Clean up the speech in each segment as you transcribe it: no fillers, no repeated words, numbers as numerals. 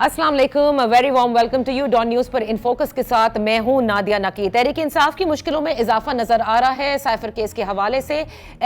अस्सलाम वालेकुम, very warm welcome to you Dawn News पर इन फोकस के साथ मैं हूं नादिया नकी। तहरीक इंसाफ की मुश्किलों में इजाफा नजर आ रहा है। साइफर केस के हवाले से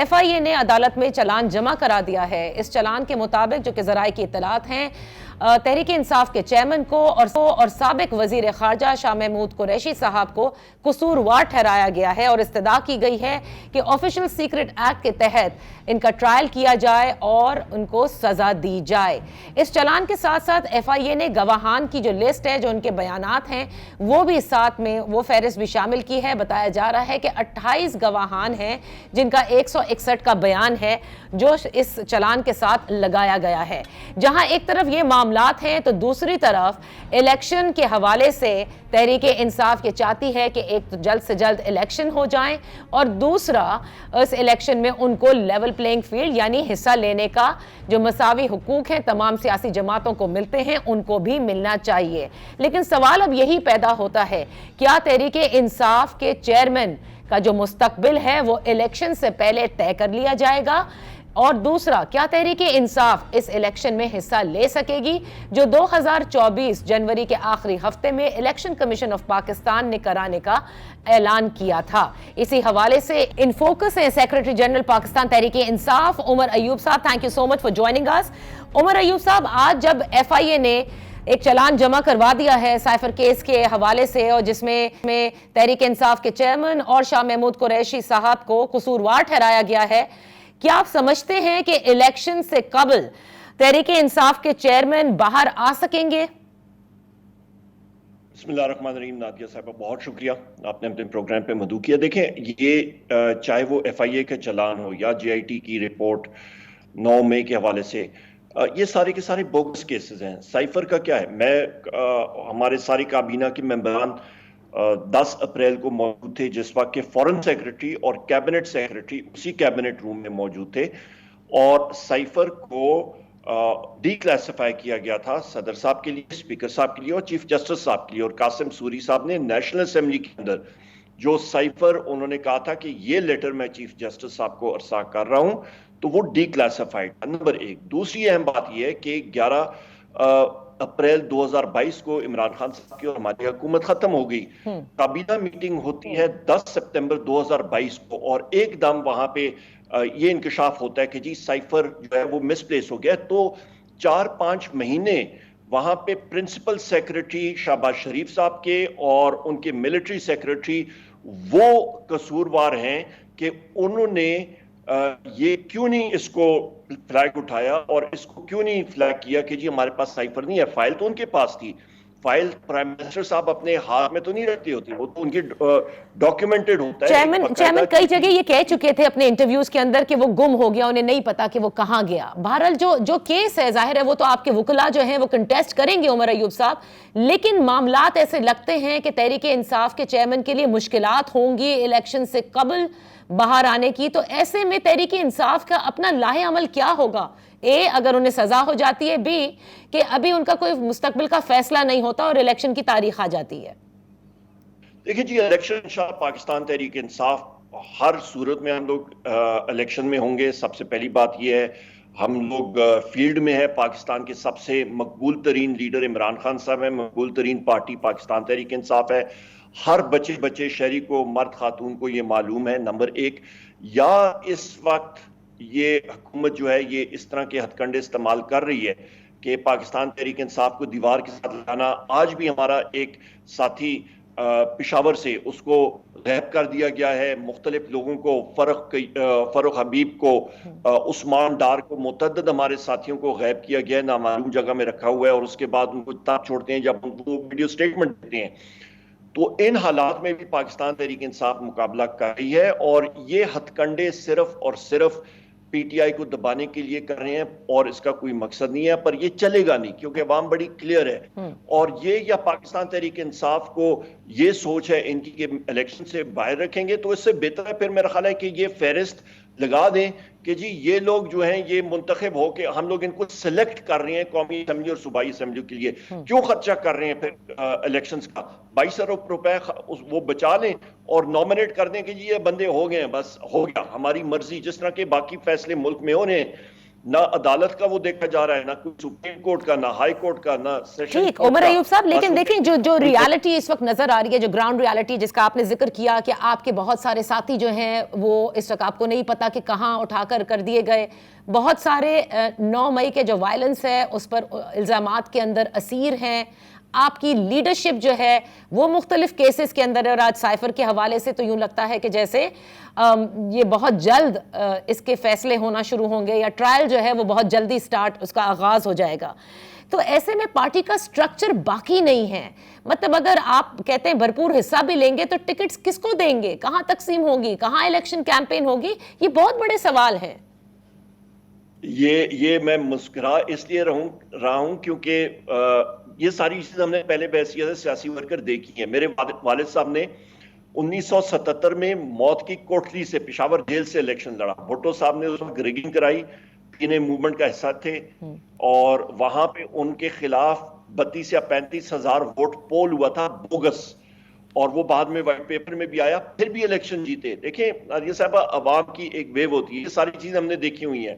FIA ने अदालत में चलान जमा करा दिया है। इस चलान के मुताबिक जो कि ज़राए की इत्तलात हैं, तहरीक इंसाफ के चेयरमैन को और साबिक वजीर खारजा शाह महमूद कुरैशी साहब को कसूरवार ठहराया गया है और इस्तदा की गई है कि ऑफिशियल सीक्रेट एक्ट के तहत इनका ट्रायल किया जाए और उनको सजा दी जाए। इस चलान के साथ साथ FIA ने गवाहान की जो लिस्ट है, जो उनके बयानात हैं, वो भी साथ में वो फहरिस्त भी शामिल की है। बताया जा रहा है कि 28 गवाहान हैं जिनका 161 का बयान है जो इस चलान के साथ लगाया गया है। जहां एक तरफ ये मामलात हैं तो दूसरी तरफ इलेक्शन के हवाले से तहरीक इंसाफ ये चाहती है कि एक तो जल्द से जल्द इलेक्शन हो जाए और दूसरा इस इलेक्शन में उनको लेवल प्लेइंग फील्ड यानी हिस्सा लेने का जो मसावी हुकूक हैं तमाम सियासी जमातों को मिलते हैं उनको भी मिलना चाहिए। लेकिन सवाल अब यही पैदा होता है, क्या तहरीक इंसाफ के चेयरमैन का जो मुस्तकबिल है वो इलेक्शन से पहले तय कर लिया जाएगा, और दूसरा क्या तहरीक इंसाफ इस इलेक्शन में हिस्सा ले सकेगी जो 2024 जनवरी के आखिरी हफ्ते में इलेक्शन कमीशन ऑफ पाकिस्तान ने कराने का ऐलान किया था। इसी हवाले से इन फोकस है सेक्रेटरी जनरल पाकिस्तान तहरीक इंसाफ उमर अयूब साहब। Thank you so much for joining us. Umar Ayub साहब, आज जब FIA ने एक चलान जमा करवा दिया है साइफर केस के हवाले से और जिसमें तहरीक इंसाफ के चेयरमैन और शाह महमूद कुरैशी साहब को कसूरवार ठहराया गया है, क्या आप समझते हैं कि इलेक्शन से कबल तहरीक इंसाफ के चेयरमैन बाहर आ सकेंगे? बिस्मिल्लाहिर्रहमानिर्रहीम। नादिया साहब, बहुत शुक्रिया, आपने अपने प्रोग्राम पे मदऊ किया। देखें, ये चाहे वो FIA का चलान हो या JIT की रिपोर्ट 9 मई के हवाले से, ये सारे के सारे बोगस केसेस हैं। साइफर का क्या है, हमारे सारी काबीना के मेंबरान 10 अप्रैल को मौजूद थे, जिस वक्त के फॉरेन सेक्रेटरी और कैबिनेट सेक्रेटरी उसी कैबिनेट रूम में मौजूद थे, और साइफर को डिक्लासिफाई किया गया था सदर साहब के लिए, स्पीकर साहब के लिए और चीफ जस्टिस साहब के लिए। और कासिम सूरी साहब ने नेशनल असेंबली के अंदर जो साइफर उन्होंने कहा था कि ये लेटर मैं चीफ जस्टिस साहब को अर्सा कर रहा हूं, तो वो डिक्लासिफाइड। नंबर एक। दूसरी अहम बात यह है कि 11 अप्रैल 2022 को इमरान खान साहब की और हमारी हुकूमत खत्म हो गई। काबीना मीटिंग होती है 10 सितंबर 2022 को, और एकदम वहां पे ये इंकशाफ होता है कि जी साइफर जो है वो मिसप्लेस हो गया। तो 4-5 महीने वहां पे प्रिंसिपल सेक्रेटरी शहबाज शरीफ साहब के और उनके मिलिट्री सेक्रेटरी वो कसूरवार हैं कि उन्होंने ये क्यों नहीं इसको फ्लैग उठाया और इसको क्यों नहीं फ्लैग किया कि जी हमारे पास साइफर नहीं है। फाइल तो उनके पास थी, फाइल प्राइम मिनिस्टर साहब अपने हाथ में तो नहीं रखते होती, वो तो उनकी डॉक्यूमेंटेड होता है। चेयरमैन कई जगह ये कह चुके थे अपने इंटरव्यूज के अंदर कि वो गुम हो गया, उन्हें नहीं पता कि वो कहां गया। बहरहाल जो केस है, जाहिर है वो तो आपके वकला जो हैं वो कंटेस्ट करेंगे उमर अयूब साहब, लेकिन मामलात ऐसे लगते हैं कि तहरीक इंसाफ के चेयरमैन के लिए मुश्किलात होंगी इलेक्शन से कबल बाहर आने की। तो ऐसे में तहरीक इंसाफ का अपना लाहे अमल क्या होगा? अगर उन्हें सजा हो जाती है, B कि अभी उनका कोई मुस्तकबिल का फैसला नहीं होता और इलेक्शन की तारीख आ जाती है। देखिए जी, इलेक्शन इंशाअल्लाह पाकिस्तान तहरीक इंसाफ हर सूरत में हम लोग इलेक्शन में होंगे। सबसे पहली बात यह है, हम लोग फील्ड में है। पाकिस्तान के सबसे मकबूल तरीन लीडर इमरान खान साहब है, मकबूल तरीन पार्टी पाकिस्तान तहरीक इंसाफ है। हर बच्चे शहरी को, मर्द खातून को ये मालूम है। नंबर एक, या इस वक्त ये हुकूमत जो है ये इस तरह के हथकंडे इस्तेमाल कर रही है कि पाकिस्तान तहरीक इंसाफ को दीवार के साथ लगाना। आज भी हमारा एक साथी पिशावर से उसको गैब कर दिया गया है। मुख्तलिफ लोगों को, फरुख हबीब को, उस्मान डार को, मुतअद्दिद हमारे साथियों को गैब किया गया है, नामालूम जगह में रखा हुआ है, और उसके बाद उनको तब छोड़ते हैं जब उनको वीडियो स्टेटमेंट देते हैं। तो इन हालात में भी पाकिस्तान तहरीक इंसाफ मुकाबला कर रही है, और ये हथकंडे सिर्फ और सिर्फ PTI को दबाने के लिए कर रहे हैं और इसका कोई मकसद नहीं है। पर ये चलेगा नहीं, क्योंकि अवाम बड़ी क्लियर है। और ये या पाकिस्तान तहरीक इंसाफ को ये सोच है इनकी कि इलेक्शन से बाहर रखेंगे, तो इससे बेहतर है फिर मेरा ख्याल है कि ये फहरिस्त लगा दें कि जी ये लोग जो हैं ये मुंतखब हो के हम लोग इनको सिलेक्ट कर रहे हैं कौमी असेंबली और सूबाई असेंबली के लिए। क्यों खर्चा कर रहे हैं फिर इलेक्शंस का? 22 अरब रुपए वो बचा लें और नॉमिनेट कर दें कि जी ये बंदे हो गए हैं, बस हो गया, हमारी मर्जी। जिस तरह के बाकी फैसले मुल्क में हो रहे हैं, نہ عدالت کا وہ دیکھا جا رہا ہے, نہ کوئی سپریم کورٹ کا, نہ ہائی کورٹ کا, نہ سیشن ٹھیک کورٹ عمر کا. ایوب صاحب, لیکن بس دیکھیں جو ریالٹی اس وقت نظر آ رہی ہے, جو گراؤنڈ ریالٹی جس کا آپ نے ذکر کیا کہ آپ کے بہت سارے ساتھی جو ہیں وہ اس وقت آپ کو نہیں پتا کہ کہاں اٹھا کر دیے گئے, بہت سارے 9 مئی کے جو وائلنس ہے اس پر الزامات کے اندر اسیر ہیں, آپ کی لیڈرشپ جو ہے وہ مختلف کیسز کے اندر ہے, اور آج سائفر کے حوالے سے تو یوں لگتا ہے کہ جیسے یہ بہت جلد اس کے فیصلے ہونا شروع ہوں گے, یا ٹرائل جو ہے وہ بہت جلدی سٹارٹ اس کا آغاز ہو جائے گا. تو ایسے میں پارٹی کا سٹرکچر باقی نہیں ہے. مطلب اگر آپ کہتے ہیں بھرپور حصہ بھی لیں گے تو ٹکٹس کس کو دیں گے, کہاں تقسیم ہوگی, کہاں الیکشن کیمپین ہوگی, یہ بہت بڑے سوال ہیں. یہ میں مسکرا اس لیے رہا ہوں کیونکہ یہ ساری چیزیں ہم نے پہلے بحیثیت سیاسی ورکر دیکھی ہیں. میرے والد صاحب نے 1977 میں موت کی کوٹلی سے پشاور جیل سے الیکشن لڑا. بھٹو صاحب نے اس وقت ریگنگ کرائی, پینے موومنٹ کا حصہ تھے, اور وہاں پہ ان کے خلاف 32 یا 35 ہزار ووٹ پول ہوا تھا بوگس, اور وہ بعد میں وائٹ پیپر میں بھی آیا, پھر بھی الیکشن جیتے. دیکھیں نادیہ صاحبہ, عوام کی ایک ویو ہوتی ہے, یہ ساری چیزیں ہم نے دیکھی ہوئی ہیں,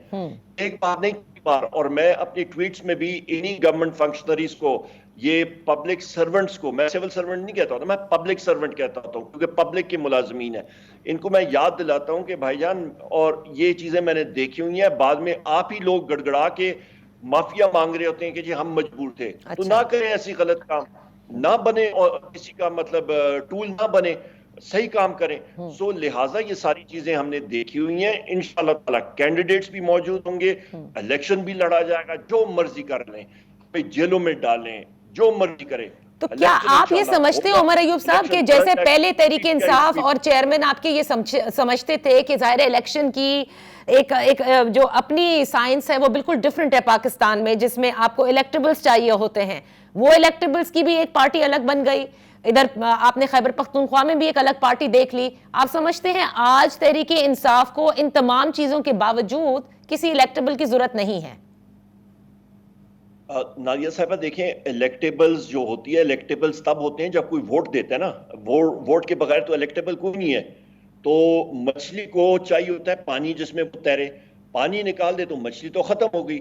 ایک بار نہیں کئی بار. اور میں اپنی ٹویٹس میں بھی انہی گورنمنٹ فنکشنریز کو, یہ پبلک سرونٹس کو, میں سول سرونٹ نہیں کہتا ہوں, میں پبلک سرونٹ کہتا ہوں کیونکہ پبلک کے ملازمین ہیں, ان کو میں یاد دلاتا ہوں کہ بھائی جان, اور یہ چیزیں میں نے دیکھی ہوئی ہیں, بعد میں آپ ہی لوگ گڑگڑا کے مافیا مانگ رہے ہوتے ہیں کہ جی ہم مجبور تھے. تو نہ کریں ایسی غلط کام, نہ بنے اور کسی کا مطلب ٹول نہ بنے, صحیح کام کریں. سو لہٰذا یہ ساری چیزیں ہم نے دیکھی ہوئی ہیں. انشاءاللہ تعالی کینڈیڈیٹس بھی موجود ہوں گے, الیکشن بھی لڑا جائے گا, جو مرضی کر لیں, جیلوں میں ڈالیں, جو مرضی کریں. تو کیا آپ یہ سمجھتے ہیں عمر ایوب صاحب کہ جیسے پہلے تحریک انصاف اور چیئرمین آپ کے یہ سمجھتے تھے کہ ظاہر الیکشن کی ایک جو اپنی سائنس ہے وہ بالکل ڈیفرنٹ ہے پاکستان میں, جس میں آپ کو الیکٹیبلز چاہیے ہوتے ہیں, وہ الیکٹیبلز کی بھی ایک پارٹی الگ بن گئی, ادھر آپ نے خیبر پختونخوا میں بھی ایک الگ پارٹی دیکھ لی. آپ سمجھتے ہیں آج تحریک انصاف کو ان تمام چیزوں کے باوجود کسی الیکٹیبل کی ضرورت نہیں ہے؟ نادیہ صاحبہ دیکھیں, الیکٹیبلز جو ہوتی ہے, الیکٹیبلز تب ہوتے ہیں جب کوئی ووٹ دیتا ہے نا, ووٹ کے بغیر تو الیکٹیبل کوئی نہیں ہے. تو مچھلی کو چاہیے ہوتا ہے پانی جس میں وہ تیرے, پانی نکال دے تو مچھلی تو ختم ہو گئی.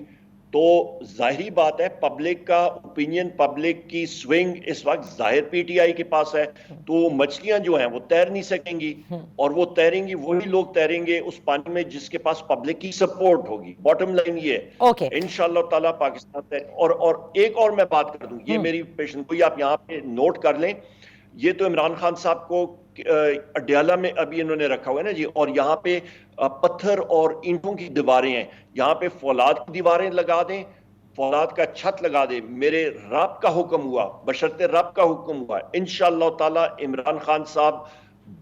تو ظاہری بات ہے پبلک کا اوپینین, پبلک کی سوئنگ اس وقت ظاہر پی ٹی آئی کے پاس ہے, تو مچھلیاں جو ہیں وہ تیر نہیں سکیں گی, اور وہ تیریں گی وہی لوگ تیریں گے اس پانی میں جس کے پاس پبلک کی سپورٹ ہوگی. باٹم لائن یہ ہے انشاءاللہ تعالیٰ پاکستان ہے. اور ایک اور میں بات کر دوں, یہ میری پیشن گوئی آپ یہاں پہ نوٹ کر لیں, یہ تو عمران خان صاحب کو اڈیالہ میں ابھی انہوں نے رکھا ہوا ہے نا جی, اور یہاں پہ پتھر اور اینٹوں کی دیواریں ہیں, یہاں پہ فولاد کی دیواریں لگا دیں, فولاد کا چھت لگا دیں. میرے رب کا حکم ہوا, بشرط رب کا حکم ہوا, انشاءاللہ تعالی عمران خان صاحب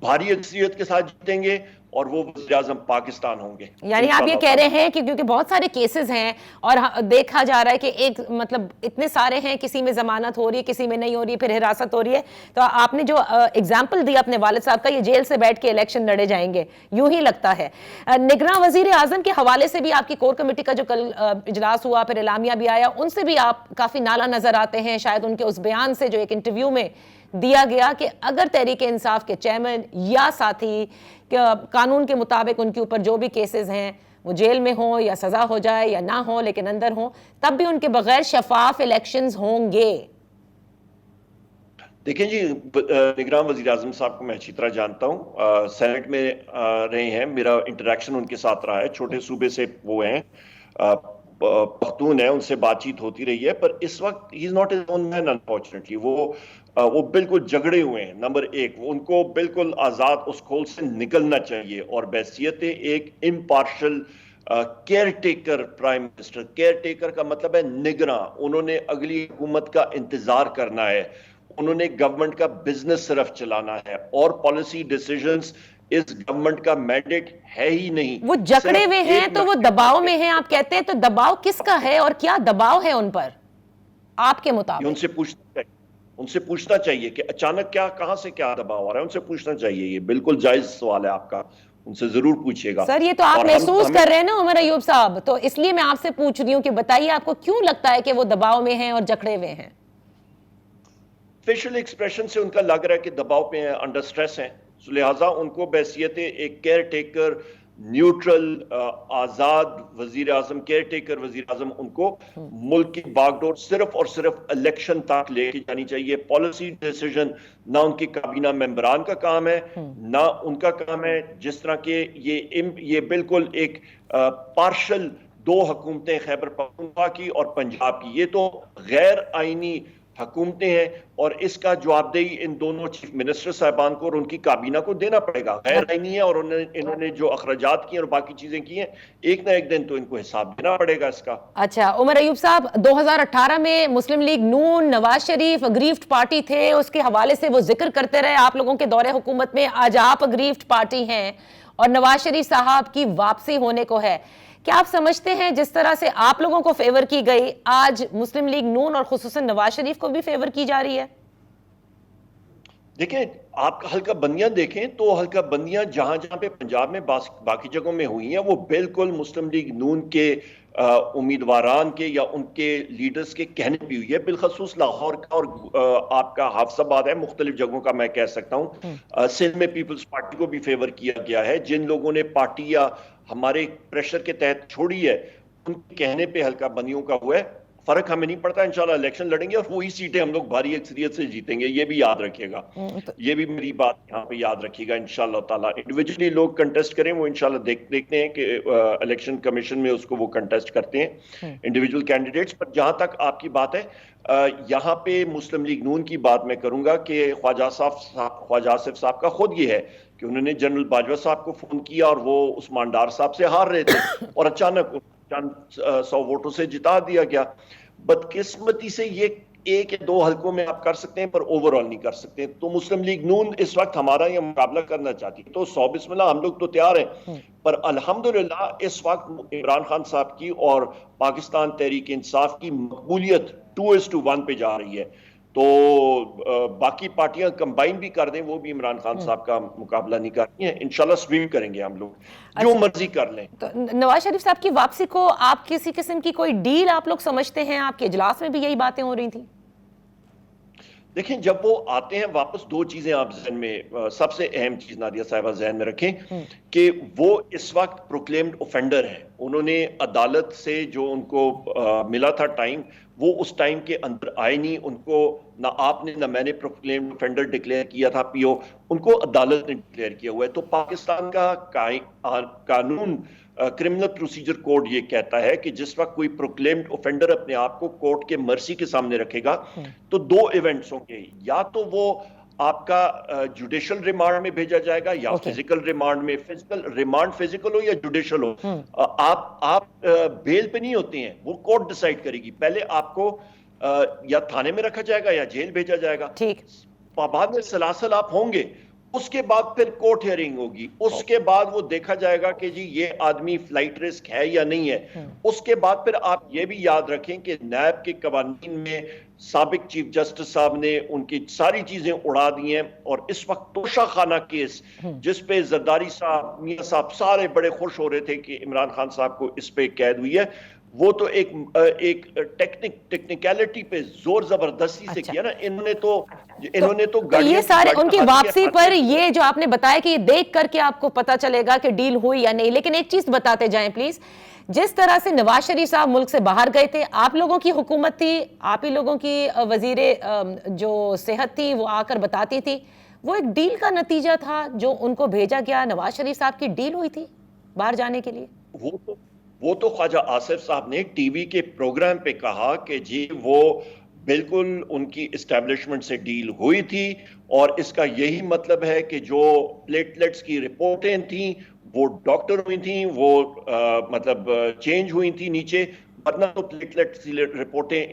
بھاری اکثریت کے ساتھ جیتیں گے اور وہ وزیر اعظم پاکستان ہوں گے. یعنی آپ یہ کہہ رہے ہیں کہ کیونکہ بہت سارے کیسز ہیں اور دیکھا جا رہا ہے کہ ایک مطلب اتنے سارے ہیں, کسی میں ضمانت ہو رہی ہے, کسی میں نہیں ہو رہی ہے, پھر حراست ہو رہی ہے, تو آپ نے جو اگزامپل دیا اپنے والد صاحب کا, یہ جیل سے بیٹھ کے الیکشن لڑے جائیں گے, یوں ہی لگتا ہے. نگراں وزیر اعظم کے حوالے سے بھی آپ کی کور کمیٹی کا جو کل اجلاس ہوا, پھر اعلامیہ بھی آیا, ان سے بھی آپ کافی نالا نظر آتے ہیں, شاید ان کے اس بیان سے جو ایک انٹرویو میں دیا گیا کہ اگر تحریک انصاف کے چیئرمین یا ساتھی قانون کے مطابق ان کے اوپر جو بھی کیسز ہیں وہ جیل میں ہوں یا سزا ہو جائے یا نہ ہو لیکن اندر ہوں, تب بھی ان کے بغیر شفاف الیکشنز ہوں گے. دیکھیں جی, نگراں وزیر اعظم صاحب کو میں اچھی طرح جانتا ہوں, سینٹ میں رہے ہیں, میرا انٹریکشن ان کے ساتھ رہا ہے, چھوٹے صوبے سے وہ ہیں, پختون ہیں, ان سے بات چیت ہوتی رہی ہے, پر اس وقت ہی is not his own man unfortunately. وہ بالکل جھگڑے ہوئے ہیں. نمبر ایک, ان کو بالکل آزاد اس کھول سے نکلنا چاہیے, اور بحیثیت ایک impartial care taker prime minister, care taker کا مطلب ہے نگراں, انہوں نے اگلی حکومت کا انتظار کرنا ہے, انہوں نے گورنمنٹ کا بزنس صرف چلانا ہے, اور پالیسی ڈیسیجنز اس گورنمنٹ کا مینڈیٹ ہے ہی نہیں. وہ جکڑے ہوئے ہیں تو وہ دباؤ میں ہیں, آپ کہتے ہیں, تو دباؤ کس کا ہے اور کیا دباؤ ہے ان پر آپ کے مطابق؟ ان سے پوچھنا چاہیے کہ اچانک کہاں سے کیا دباؤ آ رہا ہے, ان سے پوچھنا چاہیے. یہ بالکل جائز سوال ہے آپ کا, ان سے ضرور پوچھئے گا. سر یہ تو آپ محسوس کر رہے ہیں نا عمر ایوب صاحب, تو اس لیے میں آپ سے پوچھ رہی ہوں کہ بتائیے آپ کو کیوں لگتا ہے کہ وہ دباؤ میں ہیں اور جکڑے ہوئے ہیں؟ فیشل ایکسپریشن سے ان کا لگ رہا ہے کہ دباؤ پہ ہیں, انڈر سٹریس ہیں, لہٰذا ان کو بحیثیت ایک کیئر ٹیکر نیوٹرل آزاد وزیر اعظم، کیئر ٹیکر وزیر اعظم، ان کو ملک کی باغ ڈور صرف اور صرف الیکشن تک لے کے جانی چاہیے. پالیسی ڈیسیژن نہ ان کی کابینہ ممبران کا کام ہے، نہ ان کا کام ہے. جس طرح کہ یہ بالکل ایک پارشل دو حکومتیں، خیبر پختونخوا کی اور پنجاب کی، یہ تو غیر آئینی حکومتیں ہیں، اور اس کا جواب دہی ان دونوں چیف منسٹر صاحبان کو اور ان کی کابینہ کو دینا پڑے گا. غیر آئینی ہے، اور انہوں نے جو اخراجات کیے اور باقی چیزیں کی ہیں، ایک نہ ایک دن تو ان کو حساب دینا پڑے گا اس کا. اچھا عمر ایوب صاحب، 2018 میں مسلم لیگ نون، نواز شریف اگریوڈ پارٹی تھے، اس کے حوالے سے وہ ذکر کرتے رہے آپ لوگوں کے دور حکومت میں. آج آپ اگریوڈ پارٹی ہیں اور نواز شریف صاحب کی واپسی ہونے کو ہے. کیا آپ سمجھتے ہیں جس طرح سے آپ لوگوں کو فیور کی گئی، آج مسلم لیگ نون اور خصوصاً نواز شریف کو بھی فیور کی جا رہی ہے؟ دیکھیں، آپ حلقہ بندیاں دیکھیں تو حلقہ بندیاں جہاں جہاں پہ پنجاب میں باقی جگہوں میں ہوئی ہیں، وہ بالکل مسلم لیگ نون کے امیدواران کے یا ان کے لیڈرز کے کہنے بھی ہوئی ہے. بالخصوص لاہور کا اور آپ کا حافظ آباد ہے، مختلف جگہوں کا میں کہہ سکتا ہوں. سندھ میں پیپلز پارٹی کو بھی فیور کیا گیا ہے. جن لوگوں نے پارٹی یا ہمارے پریشر کے تحت چھوڑی ہے، ان کے کہنے پہ حلقہ بندیوں کا ہوا ہے. فرق ہمیں نہیں پڑتا، انشاءاللہ الیکشن لڑیں گے اور وہی سیٹیں ہم لوگ بھاری اکثریت سے جیتیں گے. یہ بھی یاد رکھیے گا، یہ بھی میری بات یہاں پہ یاد رکھیے گا. انشاءاللہ تعالیٰ انڈیویجولی لوگ کنٹیسٹ کریں، وہ انشاءاللہ دیکھتے ہیں کہ الیکشن کمیشن میں اس کو وہ کنٹیسٹ کرتے ہیں انڈیویجول کینڈیڈیٹس. پر جہاں تک آپ کی بات ہے، یہاں پہ مسلم لیگ نون کی بات میں کروں گا کہ خواجہ آصف صاحب کا خود یہ ہے کہ انہوں نے جنرل باجوہ صاحب کو فون کیا اور وہ عثمان ڈار صاحب سے ہار رہے تھے اور اچانک چند 100 ووٹوں سے جتا دیا گیا. بدقسمتی سے یہ ایک یا دو حلقوں میں آپ کر سکتے ہیں، پر اوورآل نہیں کر سکتے. تو مسلم لیگ نون اس وقت ہمارا یہ مقابلہ کرنا چاہتی ہے، تو 100 بسم اللہ ہم لوگ تو تیار ہیں. پر الحمدللہ اس وقت عمران خان صاحب کی اور پاکستان تحریک انصاف کی مقبولیت 2:1 پہ جا رہی ہے. تو باقی پارٹیاں کمبائن بھی کر دیں، وہ بھی عمران خان صاحب کا مقابلہ نہیں کرتی ہیں. انشاءاللہ سویپ کریں گے ہم لوگ، جو مرضی کر لیں. تو نواز شریف صاحب کی واپسی کو آپ کسی قسم کی کوئی ڈیل آپ لوگ سمجھتے ہیں؟ آپ کے اجلاس میں بھی یہی باتیں ہو رہی تھیں. دیکھیں، جب وہ آتے ہیں واپس، دو چیزیں آپ ذہن میں، سب سے اہم چیز نادیہ صاحبہ ذہن میں رکھیں کہ وہ اس وقت پروکلیمڈ اوفینڈر ہیں. انہوں نے عدالت سے جو ان کو ملا تھا ٹائم، وہ اس ٹائم کے اندر آئے نہیں. ان کو نہ آپ نے نہ میں نے پروکلیمڈ اوفینڈر ڈکلیئر کیا تھا پی او، ان کو عدالت نے ڈکلیئر کیا ہوا ہے. تو پاکستان کا قانون، کرمنل پروسیجر کوڈ یہ کہتا ہے کہ جس وقت کوئی پروکلیمڈ اوفینڈر اپنے آپ کو کورٹ کے مرسی کے سامنے رکھے گا تو دو ایونٹس ہوں گے. یا تو وہ آپ کا جوڈیشل ریمانڈ میں بھیجا جائے گا یا فزیکل ریمانڈ میں. فزیکل ریمانڈ فزیکل ہو یا جوڈیشل ہو، آپ بیل پہ نہیں ہوتے ہیں، وہ کورٹ ڈیسائیڈ کرے گی. پہلے آپ کو یا تھانے میں رکھا جائے گا یا جیل بھیجا جائے گا. بعد میں سلاسل آپ ہوں گے، اس کے بعد پھر کورٹ ہیئرنگ ہوگی. اس کے بعد وہ دیکھا جائے گا کہ جی یہ آدمی فلائٹ رسک ہے یا نہیں ہے. اس کے بعد پھر آپ یہ بھی یاد رکھیں کہ نیب کے قوانین میں سابق چیف جسٹس صاحب نے ان کی ساری چیزیں اڑا دی ہیں. اور اس وقت توشہ خانہ کیس جس پہ زرداری صاحب، میاں صاحب سارے بڑے خوش ہو رہے تھے کہ عمران خان صاحب کو اس پہ قید ہوئی ہے، وہ تو ایک ٹیکنیکلٹی پہ زور زبردستی سے کیا نا. انہوں نے تو یہ سارے ان کی واپسی پر یہ جو آپ نے بتایا کہ یہ دیکھ کر کے آپ کو پتا چلے گا کہ ڈیل ہوئی یا نہیں. لیکن ایک چیز بتاتے جائیں پلیز، جس طرح سے نواز شریف صاحب ملک سے باہر گئے تھے، آپ لوگوں کی حکومت تھی، آپ ہی لوگوں کی وزیر جو صحت تھی وہ آ کر بتاتی تھی، وہ ایک ڈیل کا نتیجہ تھا جو ان کو بھیجا گیا. نواز شریف صاحب کی ڈیل ہوئی تھی باہر جانے کے لیے. وہ تو خواجہ آصف صاحب نے ٹی وی کے پروگرام پہ کہا کہ جی وہ بالکل ان کی اسٹیبلشمنٹ سے ڈیل ہوئی تھی، اور اس کا یہی مطلب ہے کہ جو پلیٹلیٹس کی رپورٹیں تھیں وہ ڈاکٹر ہوئی تھیں، وہ مطلب چینج ہوئی تھیں نیچے، ورنہ تو پلیٹلیٹس کی رپورٹیں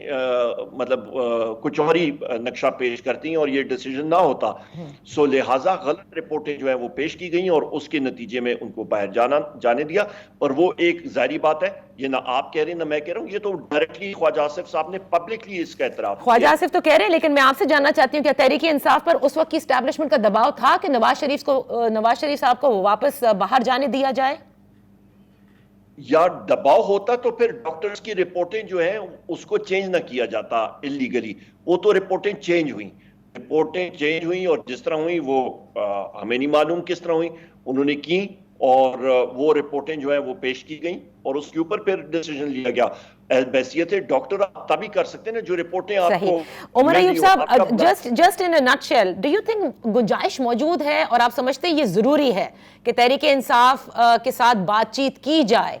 مطلب کچھ اور ہی نقشہ پیش کرتی ہیں اور یہ ڈیسیجن نہ ہوتا. سو لہٰذا غلط رپورٹیں جو ہیں وہ پیش کی گئیں اور اس کے نتیجے میں ان کو باہر جانے دیا. اور وہ ایک ظاہری بات ہے، یہ نہ آپ کہہ رہے ہیں نہ میں کہہ رہا ہوں، یہ تو ڈائریکٹلی خواجہ آصف صاحب نے پبلکلی اس کا اعتراف کیا. خواجہ آصف تو کہہ رہے ہیں، لیکن میں آپ سے جاننا چاہتی ہوں کہ تحریک انصاف پر اس وقت کی اسٹیبلشمنٹ کا دباؤ تھا کہ نواز شریف صاحب کو واپس باہر جانے دیا جائے؟ یا دباؤ ہوتا تو پھر ڈاکٹرز کی رپورٹیں جو ہیں اس کو چینج نہ کیا جاتا اللیگلی. وہ تو رپورٹیں چینج ہوئیں اور جس طرح ہوئیں وہ ہمیں نہیں معلوم کس طرح ہوئیں. انہوں نے کی اور وہ رپورٹیں جو ہیں وہ پیش کی گئیں اور اس کے اوپر پھر ڈیسیجن لیا گیا. بحیثیت ڈاکٹر آپ تبھی کر سکتے ہیں نا جو رپورٹیں آپ صحیح. کو عمر مل ایوب رہی ہوں. آپ کا صاحب, just in a nutshell, do you think گنجائش موجود ہے اور آپ سمجھتے ہیں یہ ضروری ہے کہ تحریک انصاف کے ساتھ بات چیت کی جائے,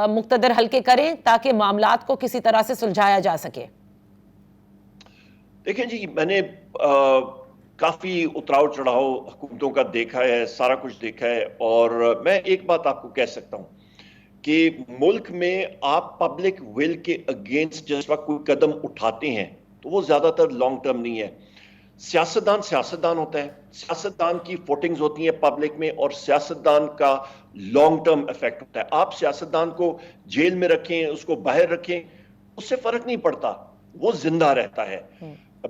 مقتدر حلقے کریں تاکہ معاملات کو کسی طرح سے سلجھایا جا سکے؟ دیکھیں جی, میں نے کافی اتراؤ چڑھاؤ حکومتوں کا دیکھا ہے, سارا کچھ دیکھا ہے, اور میں ایک بات آپ کو کہہ سکتا ہوں کہ ملک میں آپ پبلک ول کے اگینسٹ جس وقت کوئی قدم اٹھاتے ہیں تو وہ زیادہ تر لانگ ٹرم نہیں ہے. سیاستدان ہوتا ہے, سیاستدان کی فوٹنگز ہوتی ہیں پبلک میں, اور سیاستدان کا لانگ ٹرم افیکٹ ہوتا ہے. آپ سیاستدان کو جیل میں رکھیں, اس کو باہر رکھیں, اس سے فرق نہیں پڑتا, وہ زندہ رہتا ہے.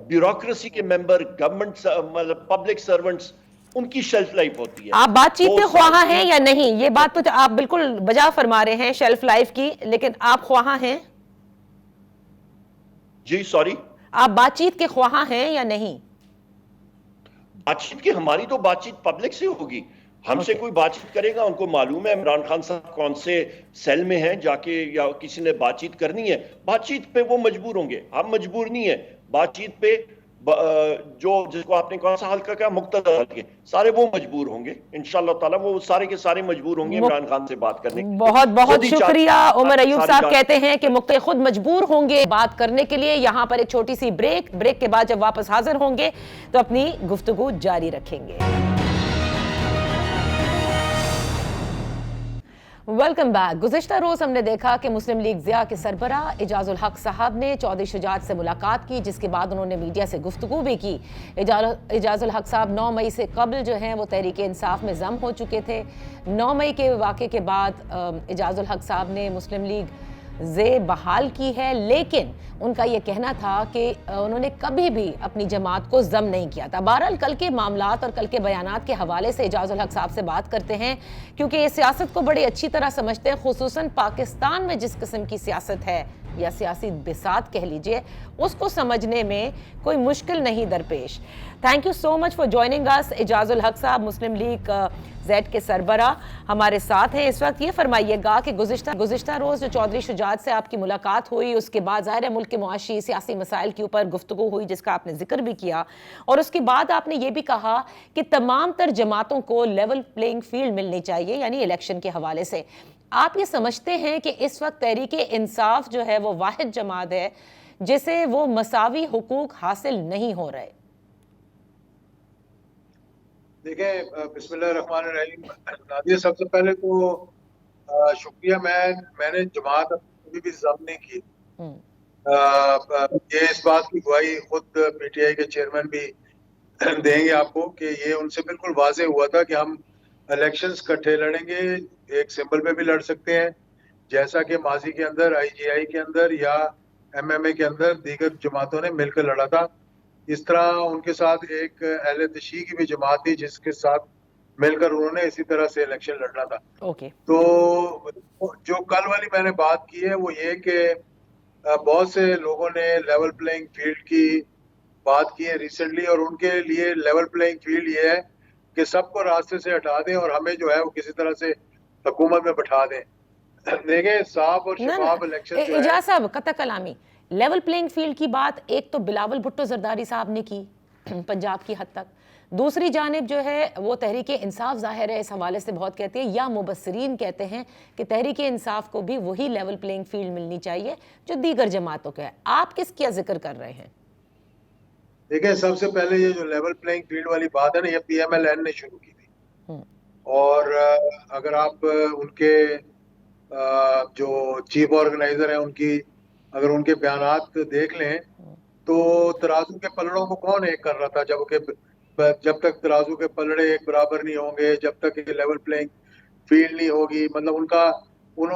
بیوروکریسی کے ممبر, گورنمنٹ مطلب پبلک سرونٹس, ان کی شیلف لائف ہوتی ہے. آپ بات چیت کے 2 سال خواہاں ہیں 3 یا نہیں؟ یہ بات تو آپ بالکل بجا فرما رہے ہیں شیلف لائف کی, لیکن آپ خواہاں ہیں؟ جی سوری, آپ بات چیت کے خواہاں ہیں یا نہیں؟ بات چیت کی, ہماری تو بات چیت پبلک سے ہوگی. ہم سے کوئی بات چیت کرے گا, ان کو معلوم ہے عمران خان صاحب کون سے سیل میں ہیں, جا کے یا کسی نے بات چیت کرنی ہے, بات چیت پہ وہ مجبور ہوں گے. ہم مجبور نہیں ہیں بات چیت پہ. جو جس کو آپ نے کون سا حلقہ کہا, مقتدر حلقے, سارے وہ مجبور ہوں گے انشاءاللہ تعالیٰ. وہ سارے کے سارے مجبور ہوں گے عمران خان سے بات کرنے کے لیے. بہت بہت خود ہی شکریہ. عمر ایوب ساری صاحب کہتے ہیں کہ مقتدر خود مجبور ہوں گے بات کرنے کے لیے. یہاں پر ایک چھوٹی سی بریک کے بعد جب واپس حاضر ہوں گے تو اپنی گفتگو جاری رکھیں گے. Welcome back. گزشتہ روز ہم نے دیکھا کہ مسلم لیگ ضیاء کے سربراہ اعجاز الحق صاحب نے چودھری شجاعت سے ملاقات کی, جس کے بعد انہوں نے میڈیا سے گفتگو بھی کی. اعجاز الحق صاحب 9 مئی سے قبل جو ہیں وہ تحریک انصاف میں ضم ہو چکے تھے. 9 مئی کے واقعے کے بعد اعجاز الحق صاحب نے مسلم لیگ زے بحال کی ہے, لیکن ان کا یہ کہنا تھا کہ انہوں نے کبھی بھی اپنی جماعت کو ضم نہیں کیا تھا. بہرحال کل کے معاملات اور کل کے بیانات کے حوالے سے اعجاز الحق صاحب سے بات کرتے ہیں, کیونکہ یہ سیاست کو بڑی اچھی طرح سمجھتے ہیں, خصوصاً پاکستان میں جس قسم کی سیاست ہے یا سیاسی بساط کہہ لیجئے, اس کو سمجھنے میں کوئی مشکل نہیں درپیش. Thank you so much for joining us. Ijaz ul Haq صاحب مسلم لیگ زیڈ کے سربراہ ہمارے ساتھ ہیں اس وقت. یہ فرمائیے گا کہ گزشتہ روز جو چودھری شجاعت سے آپ کی ملاقات ہوئی, اس کے بعد ظاہر ہے ملک کے معاشی سیاسی مسائل کے اوپر گفتگو ہوئی جس کا آپ نے ذکر بھی کیا, اور اس کے بعد آپ نے یہ بھی کہا کہ تمام تر جماعتوں کو لیول پلینگ فیلڈ ملنی چاہیے, یعنی الیکشن کے حوالے سے. آپ یہ سمجھتے ہیں کہ اس وقت تحریک انصاف جو ہے وہ واحد جماعت ہے جسے وہ مساوی حقوق حاصل نہیں ہو رہے؟ دیکھیں, بسم اللہ الرحمن الرحیم. نادیہ, سب سے پہلے تو شکریہ. میں نے جماعت کبھی بھی ضم نہیں کی. یہ اس بات کی گواہی خود پی ٹی آئی کے چیئرمین بھی دیں گے آپ کو کہ یہ ان سے بالکل واضح ہوا تھا کہ ہم الیکشنز کٹھے لڑیں گے, ایک سمبل پہ بھی لڑ سکتے ہیں, جیسا کہ ماضی کے اندر آئی جی آئی کے اندر یا ایم ایم اے کے اندر دیگر جماعتوں نے مل کر لڑا تھا. اس طرح ان کے ساتھ ایک اہل تشیع کی بھی جماعت تھی جس کے ساتھ مل کر انہوں نے اسی طرح سے الیکشن لڑنا تھا. تو جو کل والی میں نے بات کی ہے وہ یہ کہ بہت سے لوگوں نے لیول پلینگ فیلڈ کی بات کی ہے ریسنٹلی, اور ان کے لیے لیول پلینگ فیلڈ یہ ہے کہ سب کو راستے سے ہٹا دیں اور ہمیں جو ہے وہ کسی طرح سے حکومت میں بٹھا دیں. دیکھیں, صاف اور شفاف الیکشن جو ہے. اعجاز صاحب, قطع کلامی, لیول پلینگ فیلڈ کی بات ایک تو بلاول بھٹو زرداری صاحب نے کی پنجاب کی حد تک, دوسری جانب جو ہے وہ تحریک انصاف ظاہر ہے اس حوالے سے بہت کہتے ہیں, یا مبصرین کہتے ہیں کہ تحریک انصاف کو بھی وہی لیول پلینگ فیلڈ ملنی چاہیے جو دیگر جماعتوں کا ہے. آپ کس کیا ذکر کر رہے ہیں؟ دیکھیں, سب سے پہلے یہ جو لیول پلینگ فیلڈ والی بات ہے نا, یہ پی ایم ایل این نے شروع کی تھی, اور اگر آپ ان کے جو چیف آرگنائزر ہیں اگر ان کے بیانات دیکھ لیں تو ترازو کے پلڑوں کو کون ایک کر رہا تھا, جب تک ترازو کے پلڑے ایک برابر نہیں ہوں گے, جب تک یہ لیول پلینگ فیلڈ نہیں ہوگی. مطلب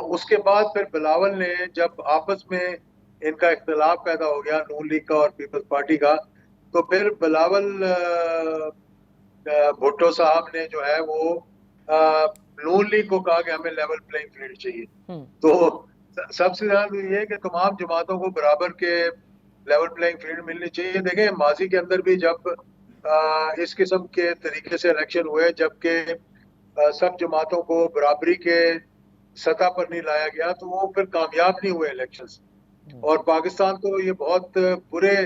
اس کے بعد پھر بلاول نے جب آپس میں ان کا اختلاف پیدا ہو گیا نون لیگ کا اور پیپلز پارٹی کا, تو پھر بلاول بھٹو صاحب نے جو ہے وہ نون لیگ کو کہا کہ ہمیں لیول پلینگ فیلڈ چاہیے. تو سب سے زیادہ یہ ہے کہ تمام جماعتوں کو برابر کے لیول پلینگ فیلڈ ملنی چاہیے. دیکھیں, ماضی کے اندر بھی جب اس قسم کے طریقے سے الیکشن ہوئے, جبکہ सब जमातों को बराबरी के सतह पर नहीं लाया गया तो वो फिर कामयाब नहीं हुए इलेक्शंस। और पाकिस्तान तो ये बहुत बुरे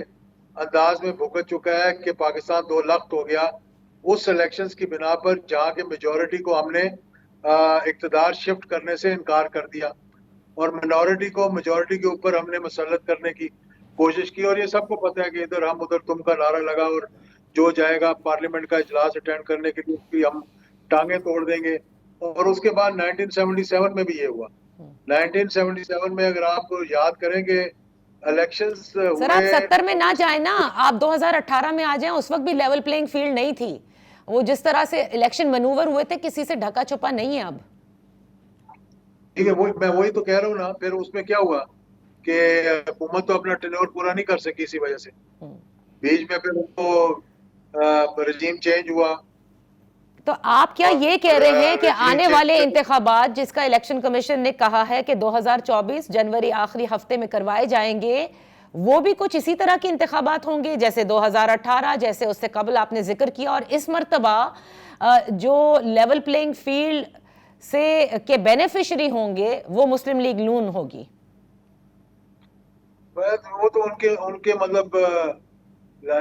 अंदाज में भुगत चुका है कि पाकिस्तान दो लख्त हो गया उस इलेक्शंस की बिना पर, जहाँ के मेजॉरिटी को हमने इक़्तिदार शिफ्ट करने से इनकार कर दिया और मिनॉरिटी को मेजॉरिटी के ऊपर हमने मसलत करने की कोशिश की। और ये सबको पता है कि इधर हम उधर तुम का नारा लगा और जो जाएगा पार्लियामेंट का इजलास अटेंड करने के लिए उसकी हम टांगे तोड़ देंगे। और उसके बाद 1977 में भी ये हुआ। 1977 में अगर आप याद करेंगे इलेक्शंस सर, आप 70 में ना जाए ना, आप 2018 में आ जाएं, उस वक्त भी लेवल प्लेइंग फील्ड नहीं थी। वो जिस तरह से इलेक्शन मैनूवर हुए थे किसी से ढका छुपा नहीं है अब। ठीक है, मैं वही तो कह रहा हूँ ना। फिर उसमें क्या हुआ कि हुकूमत तो अपना टेन्योर पूरा नहीं कर सकी इसी वजह से। बीच में फिर उनको रजीम चेंज हुआ। तो आप क्या ये कह रहे हैं कि आने वाले इंतखाबात, जिसका इलेक्शन कमीशन ने कहा है कि 2024 जनवरी आखिरी हफ्ते में करवाए जाएंगे, वो भी कुछ इसी तरह के इंतखाबात होंगे जैसे 2018, जैसे उससे कबल आपने जिक्र किया, और इस मर्तबा जो लेवल प्लेइंग फील्ड से के बेनिफिशरी होंगे वो मुस्लिम लीग नून होगी? वो तो उनके मतलब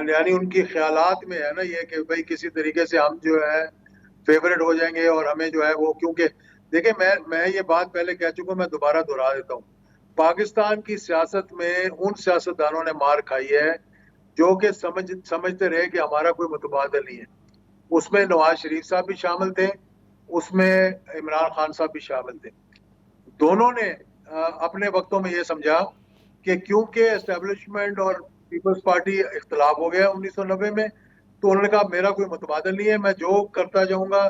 यानी उनकी ख्यालात में है ना ये कि भाई किसी तरीके से हम जो है फेवरेट हो जाएंगे और हमें जो है वो, क्योंकि देखिए मैं ये बात पहले कह चुका हूं, मैं दोबारा दोहरा देता हूँ। पाकिस्तान की सियासत में उन सियासतदानों ने मार खाई है जो कि समझते रहे कि हमारा कोई मुतबादल नहीं है। उसमें नवाज शरीफ साहब भी शामिल थे, उसमें इमरान खान साहब भी शामिल थे। दोनों ने अपने वक्तों में ये समझा कि क्योंकि एस्टेब्लिशमेंट और पीपल्स पार्टी इख्तलाफ हो गया 1990 में, तो उन्होंने कहा मेरा कोई मुतबादल नहीं है, मैं जो करता जाऊंगा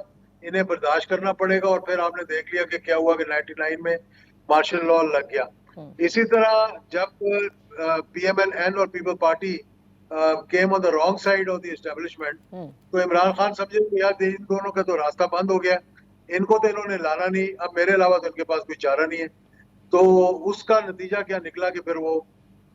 इन्हें बर्दाश्त करना पड़ेगा। और फिर आपने देख लिया कि क्या हुआ कि 99 में मार्शल लॉ लग गया। इसी तरह जब PMLN और people party came on the wrong side of the establishment, तो इमरान खान समझे कि यार इन दोनों का तो रास्ता बंद हो गया, इनको तो इन्होंने लाना नहीं, अब मेरे अलावा तो इनके पास कोई चारा नहीं है। तो उसका नतीजा क्या निकला कि फिर वो